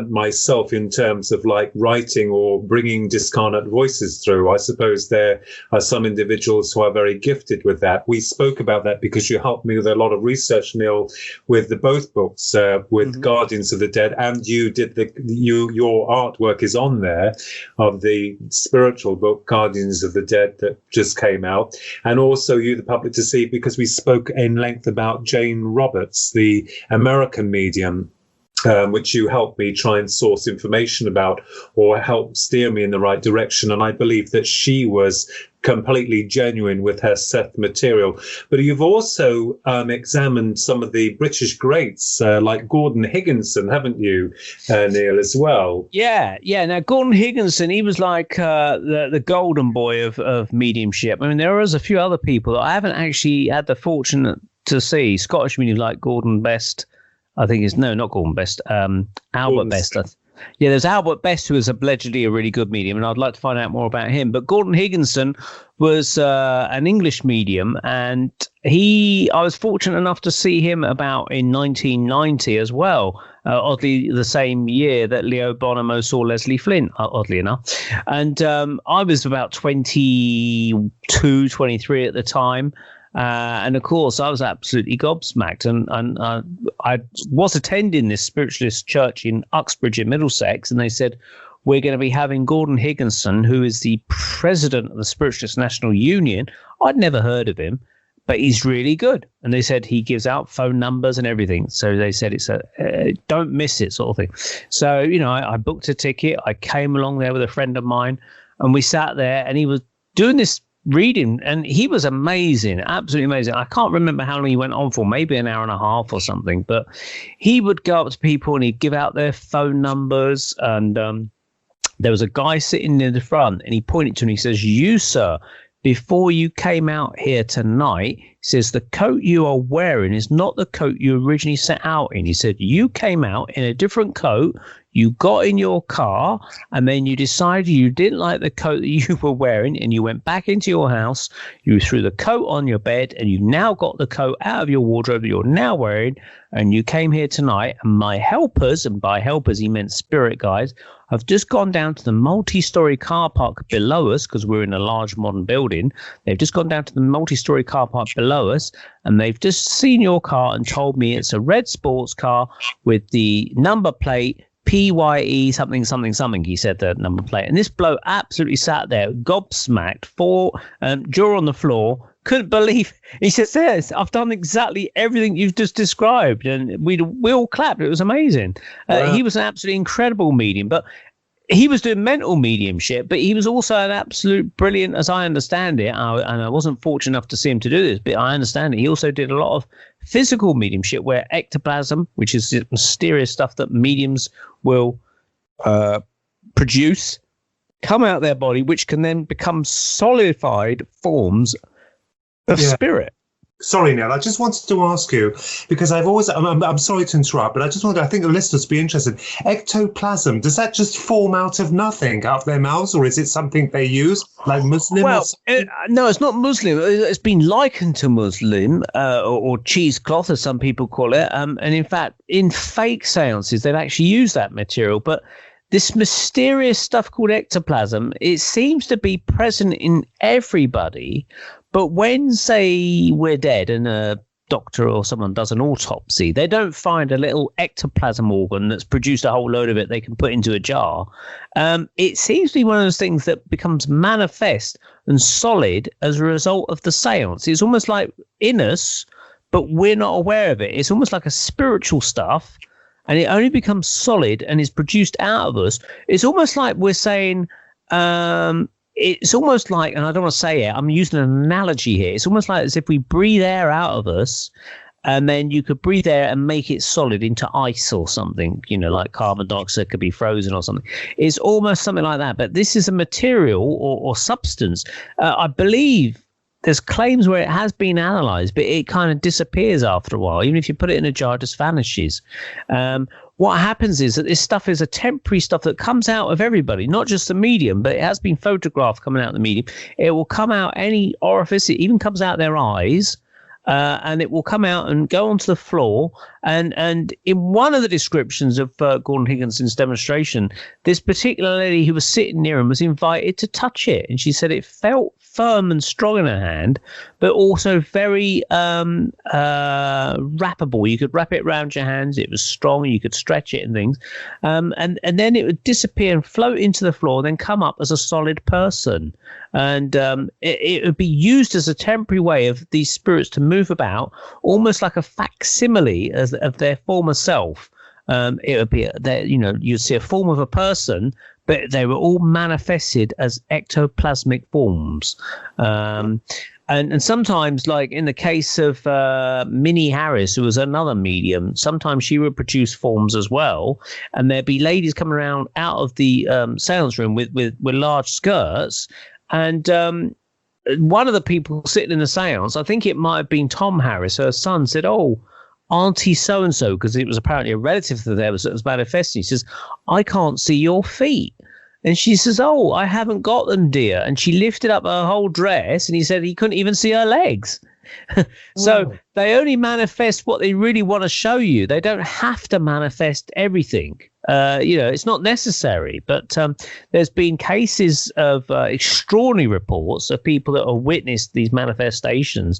myself in terms of like writing or bringing discarnate voices through. I suppose there are some individuals who are very gifted with that. We spoke about that because you helped me with a lot of research, Neil, with both books, with Guardians of the Dead, and you did your artwork is on there of the spiritual book Guardians of the Dead that just came out, and also you, the public, to see, because we spoke in length about Jane Roberts, the American medium, which you helped me try and source information about or help steer me in the right direction. And I believe that she was completely genuine with her Seth material. But you've also examined some of the British greats like Gordon Higginson, haven't you, Neil, as well? Yeah. Now, Gordon Higginson, he was like the golden boy of mediumship. I mean, there was a few other people that I haven't actually had the fortune to see. Scottish medium like Gordon Best, I think is not Gordon Best, Albert Best. Yeah, there's Albert Best, who is allegedly a really good medium, and I'd like to find out more about him. But Gordon Higginson was an English medium, and I was fortunate enough to see him about in 1990 as well. Oddly, the same year that Leo Bonomo saw Leslie Flint, oddly enough. And I was about 22, 23 at the time. And of course, I was absolutely gobsmacked. And I was attending this spiritualist church in Uxbridge in Middlesex, and they said, we're going to be having Gordon Higginson, who is the president of the Spiritualist National Union. I'd never heard of him, but he's really good. And they said he gives out phone numbers and everything. So they said it's don't miss it sort of thing. So, you know, I booked a ticket. I came along there with a friend of mine, and we sat there, and he was doing this reading, and he was amazing, absolutely amazing. I can't remember how long he went on for, maybe an hour and a half or something, but he would go up to people and he'd give out their phone numbers. And there was a guy sitting near the front, and he pointed to him, he says, you, sir, before you came out here tonight, he says, the coat you are wearing is not the coat you originally set out in. He said, you came out in a different coat. You got in your car, and then you decided you didn't like the coat that you were wearing, and you went back into your house. You threw the coat on your bed, and you now got the coat out of your wardrobe that you're now wearing, and you came here tonight. And my helpers, and by helpers he meant spirit guides, have just gone down to the multi-story car park below us, because we're in a large modern building. They've just gone down to the multi-story car park below us, and they've just seen your car and told me it's a red sports car with the number plate PYE something something something. He said the number plate, and this bloke absolutely sat there gobsmacked, jaw on the floor, couldn't believe. He says, "Yes, I've done exactly everything you've just described," and we all clapped. It was amazing. Wow. He was an absolutely incredible medium, but he was doing mental mediumship, but he was also an absolute brilliant, as I understand it, and I wasn't fortunate enough to see him to do this, but I understand it. He also did a lot of physical mediumship, where ectoplasm, which is the mysterious stuff that mediums will produce, come out of their body, which can then become solidified forms of spirit. Sorry, Neil, I just wanted to ask you, because I'm sorry to interrupt, but I think the listeners would be interested. Ectoplasm, does that just form out of nothing, out of their mouths, or is it something they use, like Muslim? Well, no, it's not Muslim. It's been likened to Muslim, or cheesecloth, as some people call it. And in fact, in fake seances, they've actually used that material. But this mysterious stuff called ectoplasm, it seems to be present in everybody. But when, say, we're dead and a doctor or someone does an autopsy, they don't find a little ectoplasm organ that's produced a whole load of it they can put into a jar. It seems to be one of those things that becomes manifest and solid as a result of the seance. It's almost like in us, but we're not aware of it. It's almost like a spiritual stuff. and it only becomes solid and is produced out of us. It's almost like we're saying, it's almost like, and I don't want to say it, I'm using an analogy here. It's almost like as if we breathe air out of us, and then you could breathe air and make it solid into ice or something, like carbon dioxide could be frozen or something. It's almost something like that. But this is a material or substance. I believe there's claims where it has been analysed, but it kind of disappears after a while. Even if you put it in a jar, it just vanishes. What happens is that this stuff is a temporary stuff that comes out of everybody, not just the medium, but it has been photographed coming out of the medium. It will come out any orifice. It even comes out their eyes. And it will come out and go onto the floor. And in one of the descriptions of Gordon Higginson's demonstration, this particular lady who was sitting near him was invited to touch it. And she said it felt firm and strong in her hand, but also very wrappable. You could wrap it around your hands. It was strong. You could stretch it and things. And then it would disappear and float into the floor, then come up as a solid person. And it would be used as a temporary way of these spirits to move about, almost like a facsimile of their former self. It would be you'd see a form of a person, but they were all manifested as ectoplasmic forms. And sometimes, like in the case of Minnie Harris, who was another medium, sometimes she would produce forms as well. And there'd be ladies coming around out of the seance room with large skirts. And one of the people sitting in the seance, I think it might have been Tom Harris, her son, said, "Oh, Auntie so-and-so," because it was apparently a relative to theirs that was manifesting. He says, "I can't see your feet." And she says, "Oh, I haven't got them, dear." And she lifted up her whole dress, and he said he couldn't even see her legs. So they only manifest what they really want to show you. They don't have to manifest everything. It's not necessary. But there's been cases of extraordinary reports of people that have witnessed these manifestations.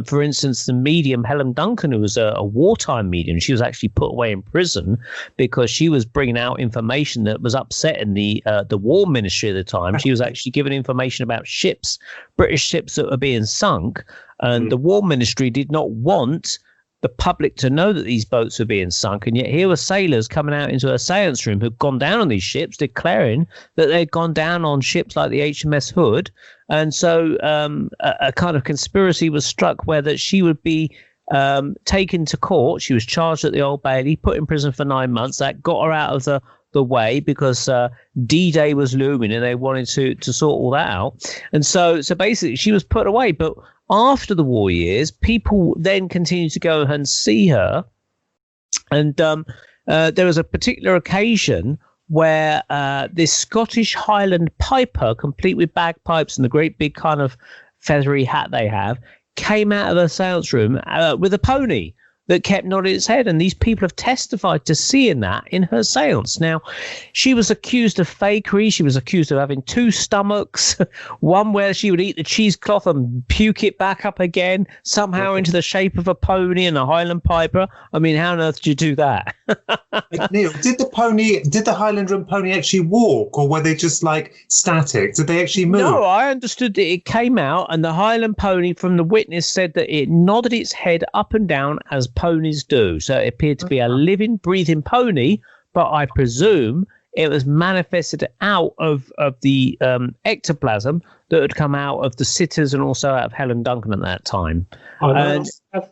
For instance, the medium Helen Duncan, who was a wartime medium, she was actually put away in prison because she was bringing out information that was upsetting the war ministry at the time. She was actually given information about ships, British ships that were being sunk. And the war ministry did not want the public to know that these boats were being sunk. And yet here were sailors coming out into a seance room who'd gone down on these ships, declaring that they'd gone down on ships like the HMS Hood. And so a kind of conspiracy was struck where that she would be taken to court. She was charged at the Old Bailey, put in prison for 9 months. That got her out of the way because D-Day was looming and they wanted to sort all that out. And so basically she was put away. But after the war years, people then continued to go and see her. And there was a particular occasion where this Scottish Highland piper, complete with bagpipes and the great big kind of feathery hat they have, came out of the seance room with a pony that kept nodding its head. And these people have testified to seeing that in her seance. Now, she was accused of fakery. She was accused of having two stomachs, one where she would eat the cheesecloth and puke it back up again, somehow into the shape of a pony and a Highland piper. I mean, how on earth did you do that? Neil, did the Highland pony actually walk, or were they just like static? Did they actually move? No, I understood that it came out, and the Highland pony from the witness said that it nodded its head up and down as ponies do. So it appeared to be a living, breathing pony, but I presume it was manifested out of the ectoplasm that had come out of the sitters and also out of Helen Duncan at that time.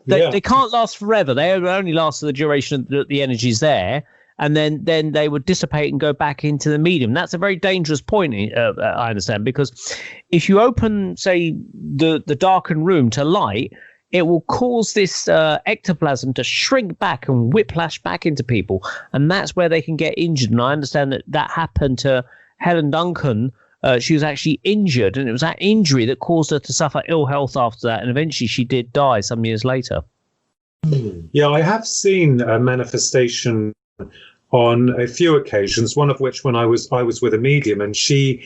They can't last forever. They only last for the duration that the energy's there, and then they would dissipate and go back into the medium. That's a very dangerous point, I understand, because if you open, say, the darkened room to light, it will cause this ectoplasm to shrink back and whiplash back into people. And that's where they can get injured. And I understand that happened to Helen Duncan. She was actually injured, and it was that injury that caused her to suffer ill health after that. And eventually she did die some years later. Yeah, I have seen a manifestation on a few occasions, one of which when I was with a medium, and she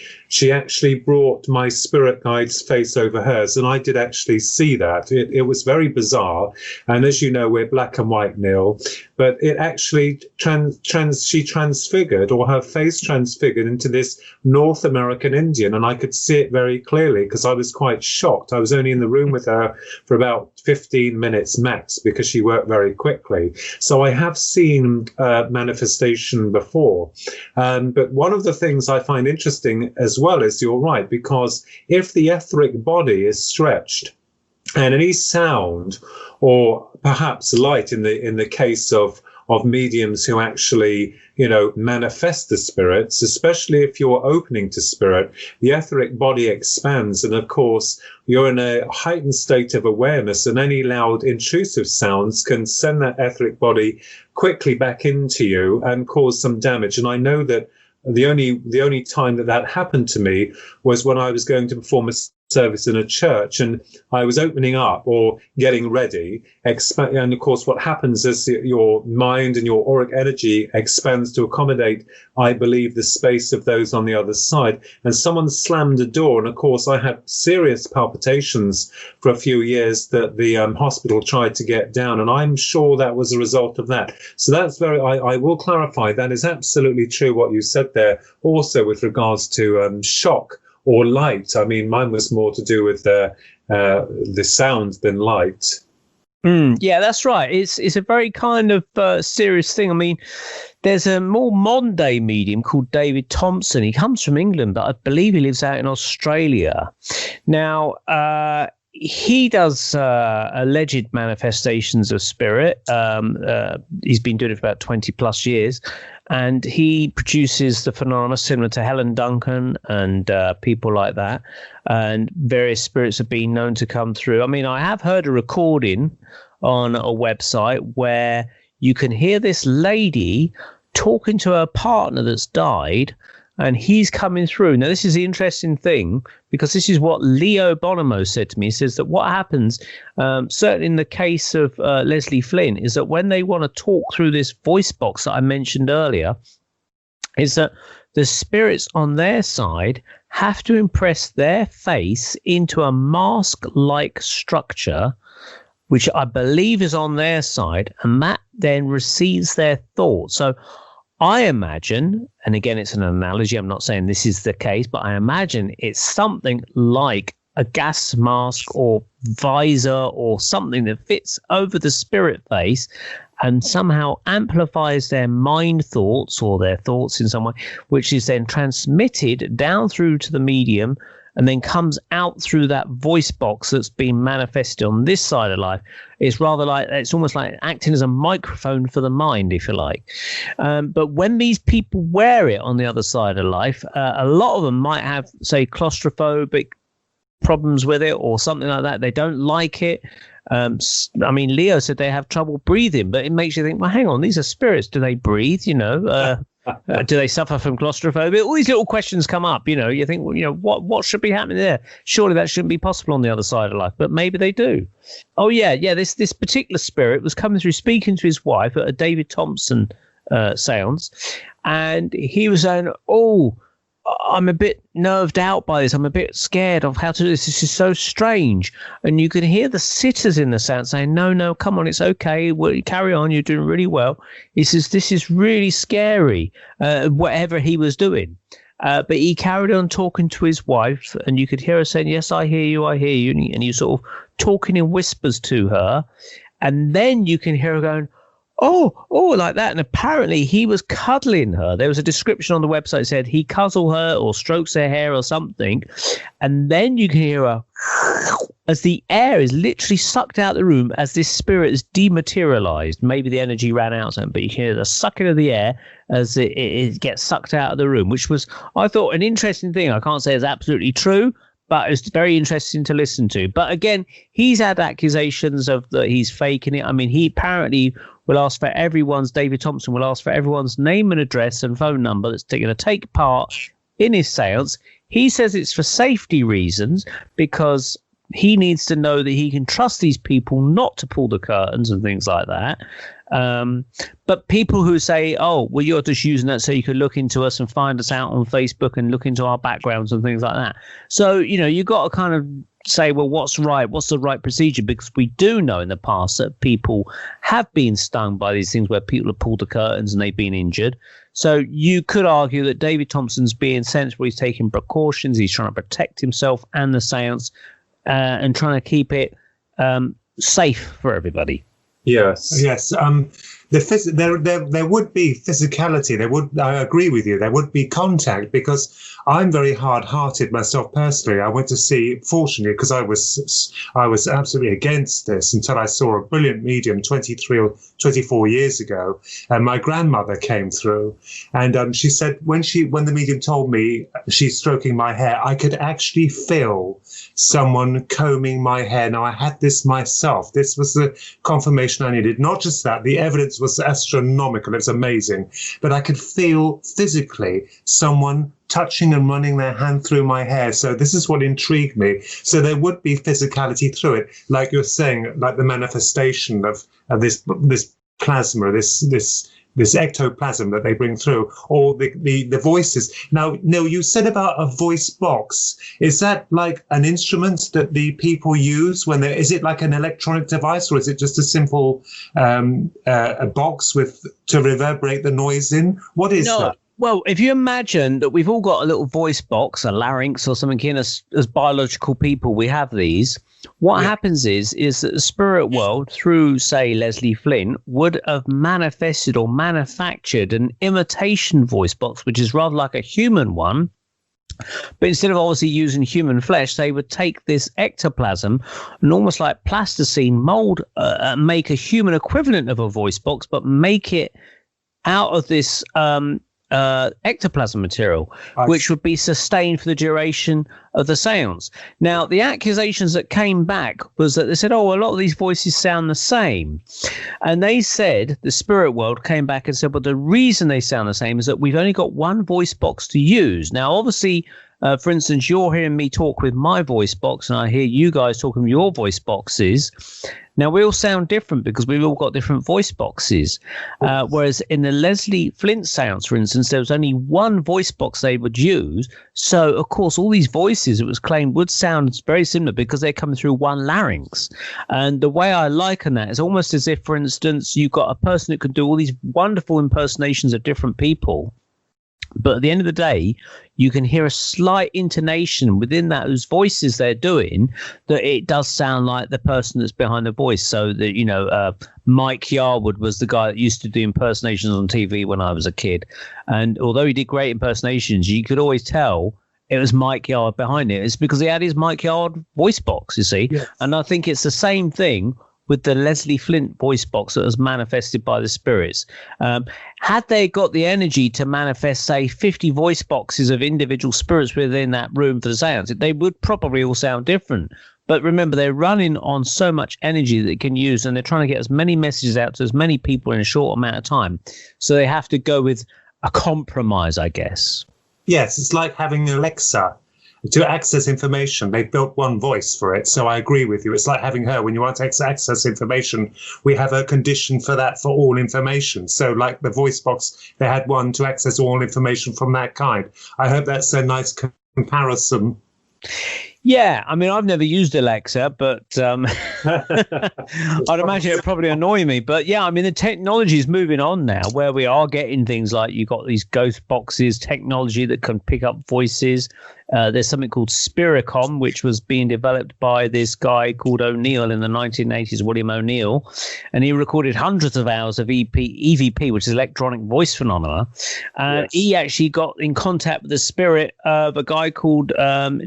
actually brought my spirit guide's face over hers, and I did actually see that. It was very bizarre, and as you know, we're black and white, Neil, but it actually she transfigured, or her face transfigured into this North American Indian, and I could see it very clearly because I was quite shocked. I was only in the room with her for about 15 minutes max because she worked very quickly. So I have seen manifestation before. But one of the things I find interesting as well is, you're right, because if the etheric body is stretched, and any sound or perhaps light in the case of mediums who actually, manifest the spirits, especially if you're opening to spirit, the etheric body expands. And of course, you're in a heightened state of awareness, and any loud intrusive sounds can send that etheric body quickly back into you and cause some damage. And I know that the only time that happened to me was when I was going to perform a service in a church, and I was opening up or getting ready, and of course what happens is your mind and your auric energy expands to accommodate, I believe, the space of those on the other side, and someone slammed a door, and of course I had serious palpitations for a few years that the hospital tried to get down, and I'm sure that was a result of that. So that's I will clarify, that is absolutely true what you said there, also with regards to shock or light. I mean, mine was more to do with the sound than light. Yeah, that's right. It's a very kind of serious thing. I mean, there's a more modern day medium called David Thompson. He comes from England, but I believe he lives out in Australia. Now, he does alleged manifestations of spirit. He's been doing it for about 20 plus years. And he produces the phenomena similar to Helen Duncan and people like that. And various spirits have been known to come through. I mean, I have heard a recording on a website where you can hear this lady talking to her partner that's died, and he's coming through. Now, this is the interesting thing, because this is what Leo Bonomo said to me. He says that what happens, certainly in the case of Leslie Flynn, is that when they want to talk through this voice box that I mentioned earlier, is that the spirits on their side have to impress their face into a mask-like structure, which I believe is on their side, and that then receives their thoughts. So I imagine, and again, it's an analogy, I'm not saying this is the case, but I imagine it's something like a gas mask or visor or something that fits over the spirit face and somehow amplifies their mind thoughts or their thoughts in some way, which is then transmitted down through to the medium and then comes out through that voice box that's been manifested on this side of life. It's rather like, it's almost like acting as a microphone for the mind, if you like. But when these people wear it on the other side of life, a lot of them might have, say, claustrophobic problems with it or something like that. They don't like it. I mean, Leo said they have trouble breathing, but it makes you think, well, hang on, these are spirits. Do they breathe? Do they suffer from claustrophobia? All these little questions come up. You think, well, what should be happening there? Surely that shouldn't be possible on the other side of life, but maybe they do. Oh yeah. This particular spirit was coming through, speaking to his wife at a David Thompson seance, and he was saying, "Oh, I'm a bit nerved out by this. I'm a bit scared of how to do this. This is so strange." And you can hear the sitters in the sound saying, no, come on, it's okay. Carry on. You're doing really well. He says, this is really scary, whatever he was doing. But he carried on talking to his wife, and you could hear her saying, yes, I hear you. And he sort of talking in whispers to her. And then you can hear her going, oh, like that. And apparently he was cuddling her. There was a description on the website that said he cuddles her or strokes her hair or something. And then you can hear her as the air is literally sucked out of the room as this spirit is dematerialized. Maybe the energy ran out, but you can hear the sucking of the air as it gets sucked out of the room, which was, I thought, an interesting thing. I can't say it's absolutely true, but it's very interesting to listen to. But again, he's had accusations of that he's faking it. I mean, he apparently will ask for David Thompson will ask for everyone's name and address and phone number that's going to take part in his seance. He says it's for safety reasons, because he needs to know that he can trust these people not to pull the curtains and things like that. But people who say, oh, well, you're just using that so you can look into us and find us out on Facebook and look into our backgrounds and things like that. So, you've got to kind of say, well, what's right? What's the right procedure? Because we do know in the past that people have been stung by these things where people have pulled the curtains and they've been injured. So you could argue that David Thompson's being sensible. He's taking precautions. He's trying to protect himself and the seance and trying to keep it safe for everybody. Yes. There would be physicality. I agree with you. There would be contact, because I'm very hard-hearted myself personally. I went to see, fortunately, because I was absolutely against this until I saw a brilliant medium 23 or 24 years ago, and my grandmother came through, and she said when the medium told me she's stroking my hair, I could actually feel someone combing my hair. Now I had this myself. This was the confirmation I needed. Not just that, the evidence was astronomical. It was amazing. But I could feel physically someone touching and running their hand through my hair. So this is what intrigued me. So there would be physicality through it, like you're saying, like the manifestation of this plasma, this ectoplasm that they bring through, or the voices. Now, Neil, you said about a voice box. Is that like an instrument that the people use when they? Is it like an electronic device, or is it just a simple a box to reverberate the noise in? What is that? Well, if you imagine that we've all got a little voice box, a larynx or something in us as biological people, we have these. What happens is that the spirit world, through, say, Leslie Flint, would have manifested or manufactured an imitation voice box, which is rather like a human one. But instead of obviously using human flesh, they would take this ectoplasm and almost like plasticine mold, make a human equivalent of a voice box, but make it out of this ectoplasm material, which would be sustained for the duration of the seance. Now, the accusations that came back was that they said, oh, a lot of these voices sound the same. And they said, the spirit world came back and said, well, the reason they sound the same is that we've only got one voice box to use. Now, obviously, for instance, you're hearing me talk with my voice box and I hear you guys talking with your voice boxes. Now, we all sound different because we've all got different voice boxes. Whereas in the Leslie Flint seance, for instance, there was only one voice box they would use. So, of course, all these voices, it was claimed, would sound very similar because they're coming through one larynx. And the way I liken that is almost as if, for instance, you've got a person that could do all these wonderful impersonations of different people. But at the end of the day, you can hear a slight intonation within those voices they're doing that it does sound like the person that's behind the voice. So that, Mike Yarwood was the guy that used to do impersonations on TV when I was a kid. And although he did great impersonations, you could always tell it was Mike Yarwood behind it. It's because he had his Mike Yarwood voice box, you see. Yes. And I think it's the same thing with the Leslie Flint voice box that was manifested by the spirits. Had they got the energy to manifest, say, 50 voice boxes of individual spirits within that room for the seance, they would probably all sound different. But remember, they're running on so much energy that they can use, and they're trying to get as many messages out to as many people in a short amount of time. So they have to go with a compromise, I guess. Yes, it's like having Alexa. To access information, they built one voice for it. So I agree with you. It's like having her. When you want to access information, we have a condition for that for all information. So like the voice box, they had one to access all information from that kind. I hope that's a nice comparison. Yeah, I mean, I've never used Alexa, but I'd imagine it would probably annoy me. But yeah, I mean, the technology is moving on now where we are getting things like you've got these ghost boxes, technology that can pick up voices. There's something called Spiricom, which was being developed by this guy called O'Neill in the 1980s, William O'Neill. And he recorded hundreds of hours of EVP, which is electronic voice phenomena. And he actually got in contact with the spirit of a guy called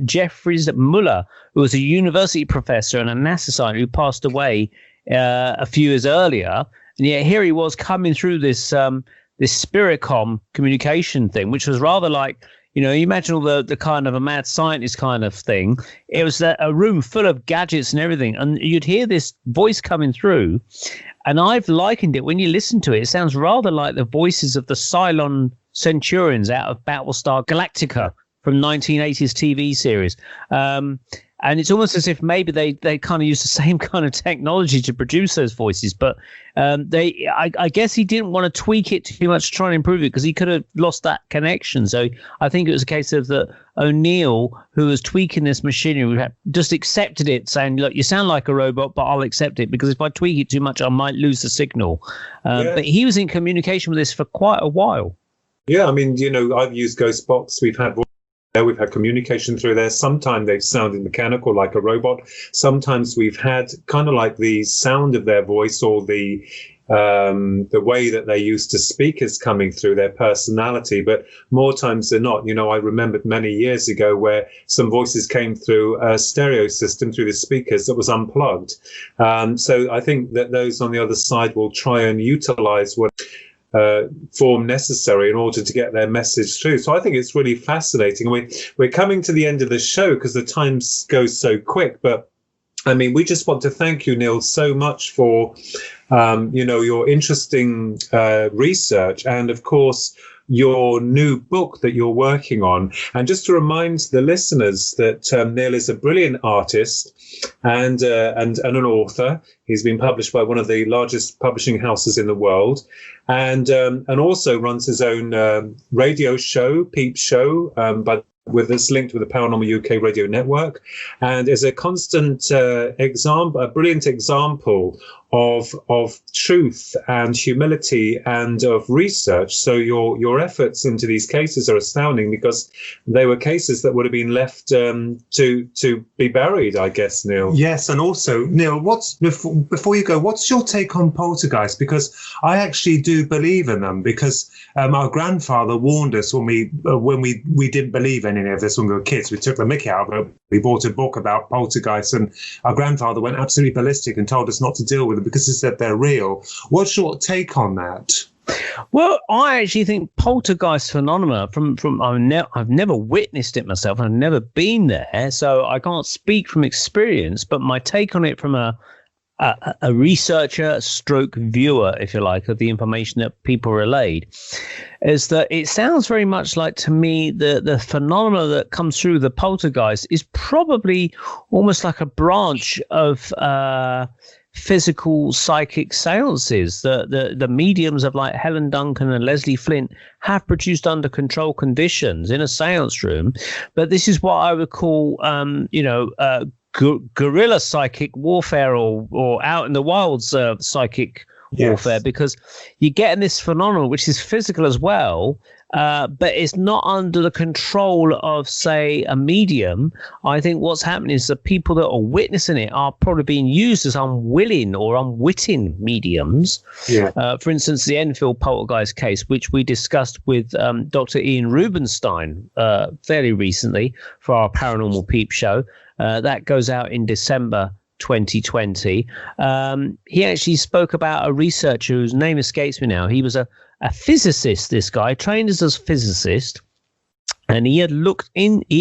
Jeffrey Muller, who was a university professor and a NASA scientist who passed away a few years earlier. And yet here he was coming through this Spiricom communication thing, which was rather like, you imagine all the kind of a mad scientist kind of thing. It was a room full of gadgets and everything. And you'd hear this voice coming through. And I've likened it, when you listen to it, it sounds rather like the voices of the Cylon Centurions out of Battlestar Galactica from 1980s TV series. And And it's almost as if maybe they kind of use the same kind of technology to produce those voices, but I guess he didn't want to tweak it too much to try and improve it because he could have lost that connection. So I think it was a case of that O'Neill, who was tweaking this machinery, just accepted it, saying, look, you sound like a robot, but I'll accept it because if I tweak it too much, I might lose the signal. But he was in communication with this for quite a while. Yeah, I mean, I've used Ghostbox. We've had communication through there. Sometimes they've sounded mechanical, like a robot. Sometimes we've had kind of like the sound of their voice or the way that they used to speak is coming through their personality. But more times than not, I remembered many years ago where some voices came through a stereo system through the speakers that was unplugged. So I think that those on the other side will try and utilize what form necessary in order to get their message through. So I think it's really fascinating. We're coming to the end of the show because the time goes so quick. But I mean, we just want to thank you, Neil, so much for your interesting research and, of course, your new book that you're working on. And just to remind the listeners that Neil is a brilliant artist and an author. He's been published by one of the largest publishing houses in the world, and also runs his own radio show, Peep Show, with us linked with the Paranormal UK Radio Network, and is a constant example, a brilliant example of truth and humility and of research. So your efforts into these cases are astounding because they were cases that would have been left to be buried, I guess, Neil. Yes, and also, Neil, before you go, what's your take on poltergeists? Because I actually do believe in them, because our grandfather warned us when we didn't believe any of this when we were kids. We took the mickey out of it. We bought a book about poltergeists, and our grandfather went absolutely ballistic and told us not to deal with them because he said they're real. What's your take on that? Well, I actually think poltergeist phenomena I've never witnessed it myself. I've never been there, so I can't speak from experience. But my take on it from a researcher stroke viewer, if you like, of the information that people relayed, is that it sounds very much like, to me, the phenomena that comes through the poltergeist is probably almost like a branch of physical psychic seances that the mediums of like Helen Duncan and Leslie Flint have produced under controlled conditions in a seance room. But this is what I would call, guerrilla psychic warfare or out in the wilds psychic warfare, because you're getting this phenomenon which is physical as well, but it's not under the control of, say, a medium. I think what's happening is the people that are witnessing it are probably being used as unwilling or unwitting mediums. For instance, the Enfield poltergeist case, which we discussed with Dr. Ian Rubenstein fairly recently for our Paranormal Peep show. That goes out in December 2020. He actually spoke about a researcher whose name escapes me now. He was a physicist, this guy, trained as a physicist, and he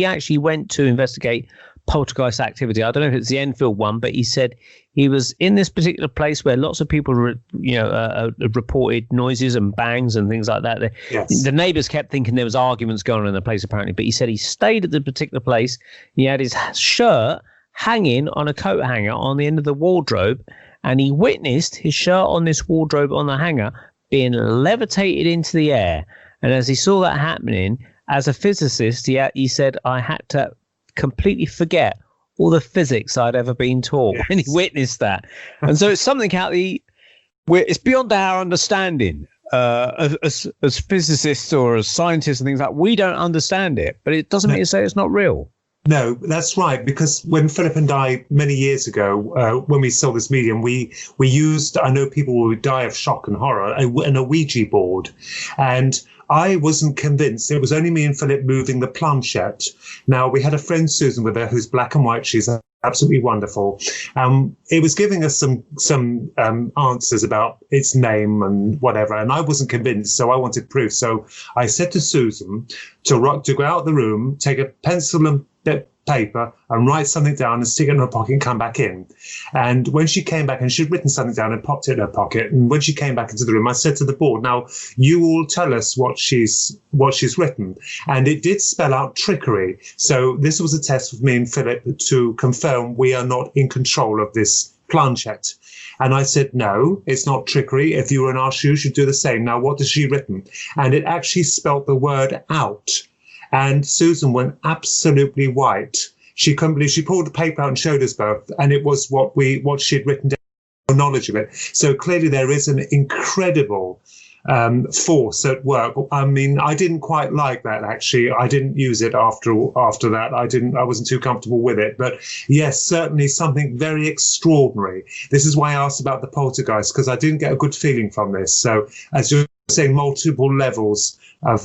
actually went to investigate poltergeist activity. I don't know if it's the Enfield one, but he said he was in this particular place where lots of people reported noises and bangs and things like that. The neighbors kept thinking there was arguments going on in the place, apparently, but he said he stayed at the particular place. He had his shirt hanging on a coat hanger on the end of the wardrobe, and he witnessed his shirt on this wardrobe on the hanger being levitated into the air. And as he saw that happening, as a physicist, he said, I had to completely forget all the physics I'd ever been taught when he witnessed that. And so it's something where it's beyond our understanding as physicists or as scientists and things like that. We don't understand it, but it doesn't mean to say it's not real. No, that's right. Because when Philip and I, many years ago, when we saw this medium, we used, I know people would die of shock and horror, an Ouija board. And I wasn't convinced. It was only me and Philip moving the planchette. Now, we had a friend, Susan, with her, who's black and white. She's absolutely wonderful. It was giving us some answers about its name and whatever, and I wasn't convinced, so I wanted proof. So I said to Susan to go out of the room, take a pencil and paper and write something down and stick it in her pocket and come back in. And when she came back, and she'd written something down and popped it in her pocket, and when she came back into the room, I said to the board, now you all tell us what she's written. And it did spell out trickery. So this was a test with me and Philip to confirm we are not in control of this planchette. And I said, no, it's not trickery. If you were in our shoes, you'd do the same. Now, what has she written? And it actually spelt the word out. And Susan went absolutely white. She couldn't believe, she pulled the paper out and showed us both, and it was what she'd written down, knowledge of it. So clearly there is an incredible force at work. I mean, I didn't quite like that, actually. I didn't use it after that. I wasn't too comfortable with it. But yes, certainly something very extraordinary. This is why I asked about the poltergeist, because I didn't get a good feeling from this. So as you're saying, multiple levels of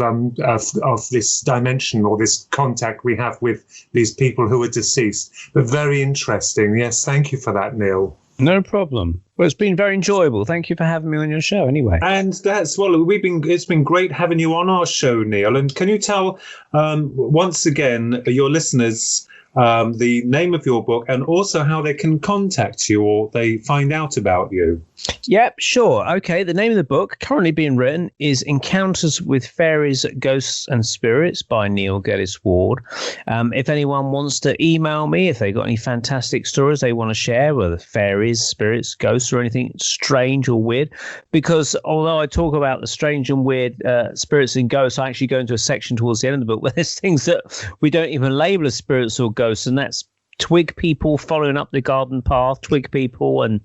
this dimension or this contact we have with these people who are deceased. But very interesting. Yes, thank you for that, Neil. No problem. Well, it's been very enjoyable. Thank you for having me on your show anyway. And it's been great having you on our show, Neil. And can you tell once again your listeners the name of your book and also how they can contact you or they find out about you? Yep, sure. Okay, the name of the book currently being written is Encounters with Fairies, Ghosts and Spirits by Neil Geddes Ward. If anyone wants to email me, if they've got any fantastic stories they want to share, whether fairies, spirits, ghosts or anything strange or weird, because although I talk about the strange and weird spirits and ghosts, I actually go into a section towards the end of the book where there's things that we don't even label as spirits or ghosts, and that's twig people following up the garden path, twig people, and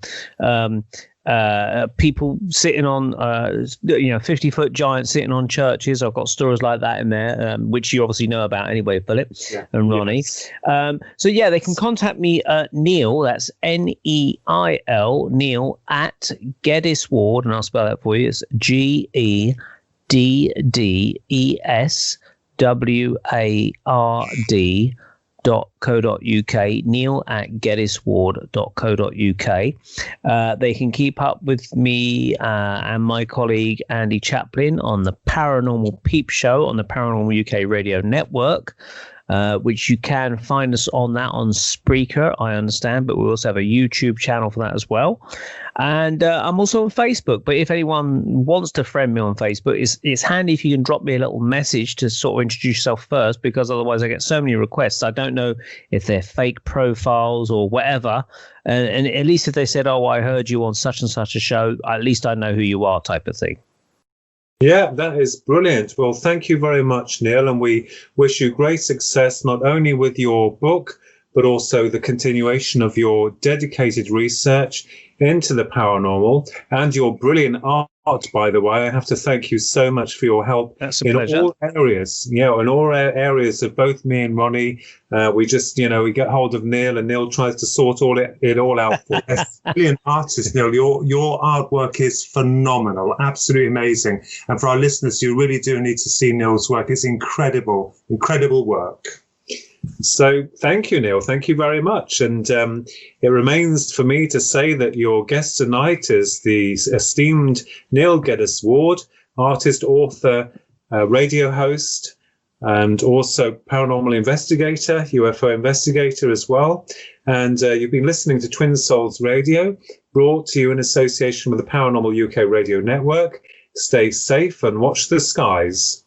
people sitting on 50-foot giants sitting on churches. I've got stories like that in there, which you obviously know about anyway, Philip and Ronnie. Yes. So yeah, they can contact me Neil, that's Neil, Neil at Geddes Ward, and I'll spell that for you. It's GEDDESWARD.co.uk, Neil at geddesward.co.uk. They can keep up with me and my colleague Andy Chaplin on the Paranormal Peep Show on the Paranormal UK Radio Network, which you can find us on Spreaker, I understand, but we also have a YouTube channel for that as well. And I'm also on Facebook, but if anyone wants to friend me on Facebook, it's handy if you can drop me a little message to sort of introduce yourself first, because otherwise I get so many requests. I don't know if they're fake profiles or whatever. And at least if they said, oh, I heard you on such and such a show, at least I know who you are, type of thing. Yeah, that is brilliant. Well, thank you very much, Neil, and we wish you great success, not only with your book, but also the continuation of your dedicated research into the paranormal and your brilliant art, by the way. I have to thank you so much for your help in all areas. Yeah, in all areas of both me and Ronnie. We just, we get hold of Neil, and Neil tries to sort it all out for us. Brilliant artist, Neil. Your artwork is phenomenal, absolutely amazing. And for our listeners, you really do need to see Neil's work. It's incredible work. So thank you, Neil. Thank you very much. And it remains for me to say that your guest tonight is the esteemed Neil Geddes Ward, artist, author, radio host, and also paranormal investigator, UFO investigator as well. And you've been listening to Twin Souls Radio, brought to you in association with the Paranormal UK Radio Network. Stay safe and watch the skies.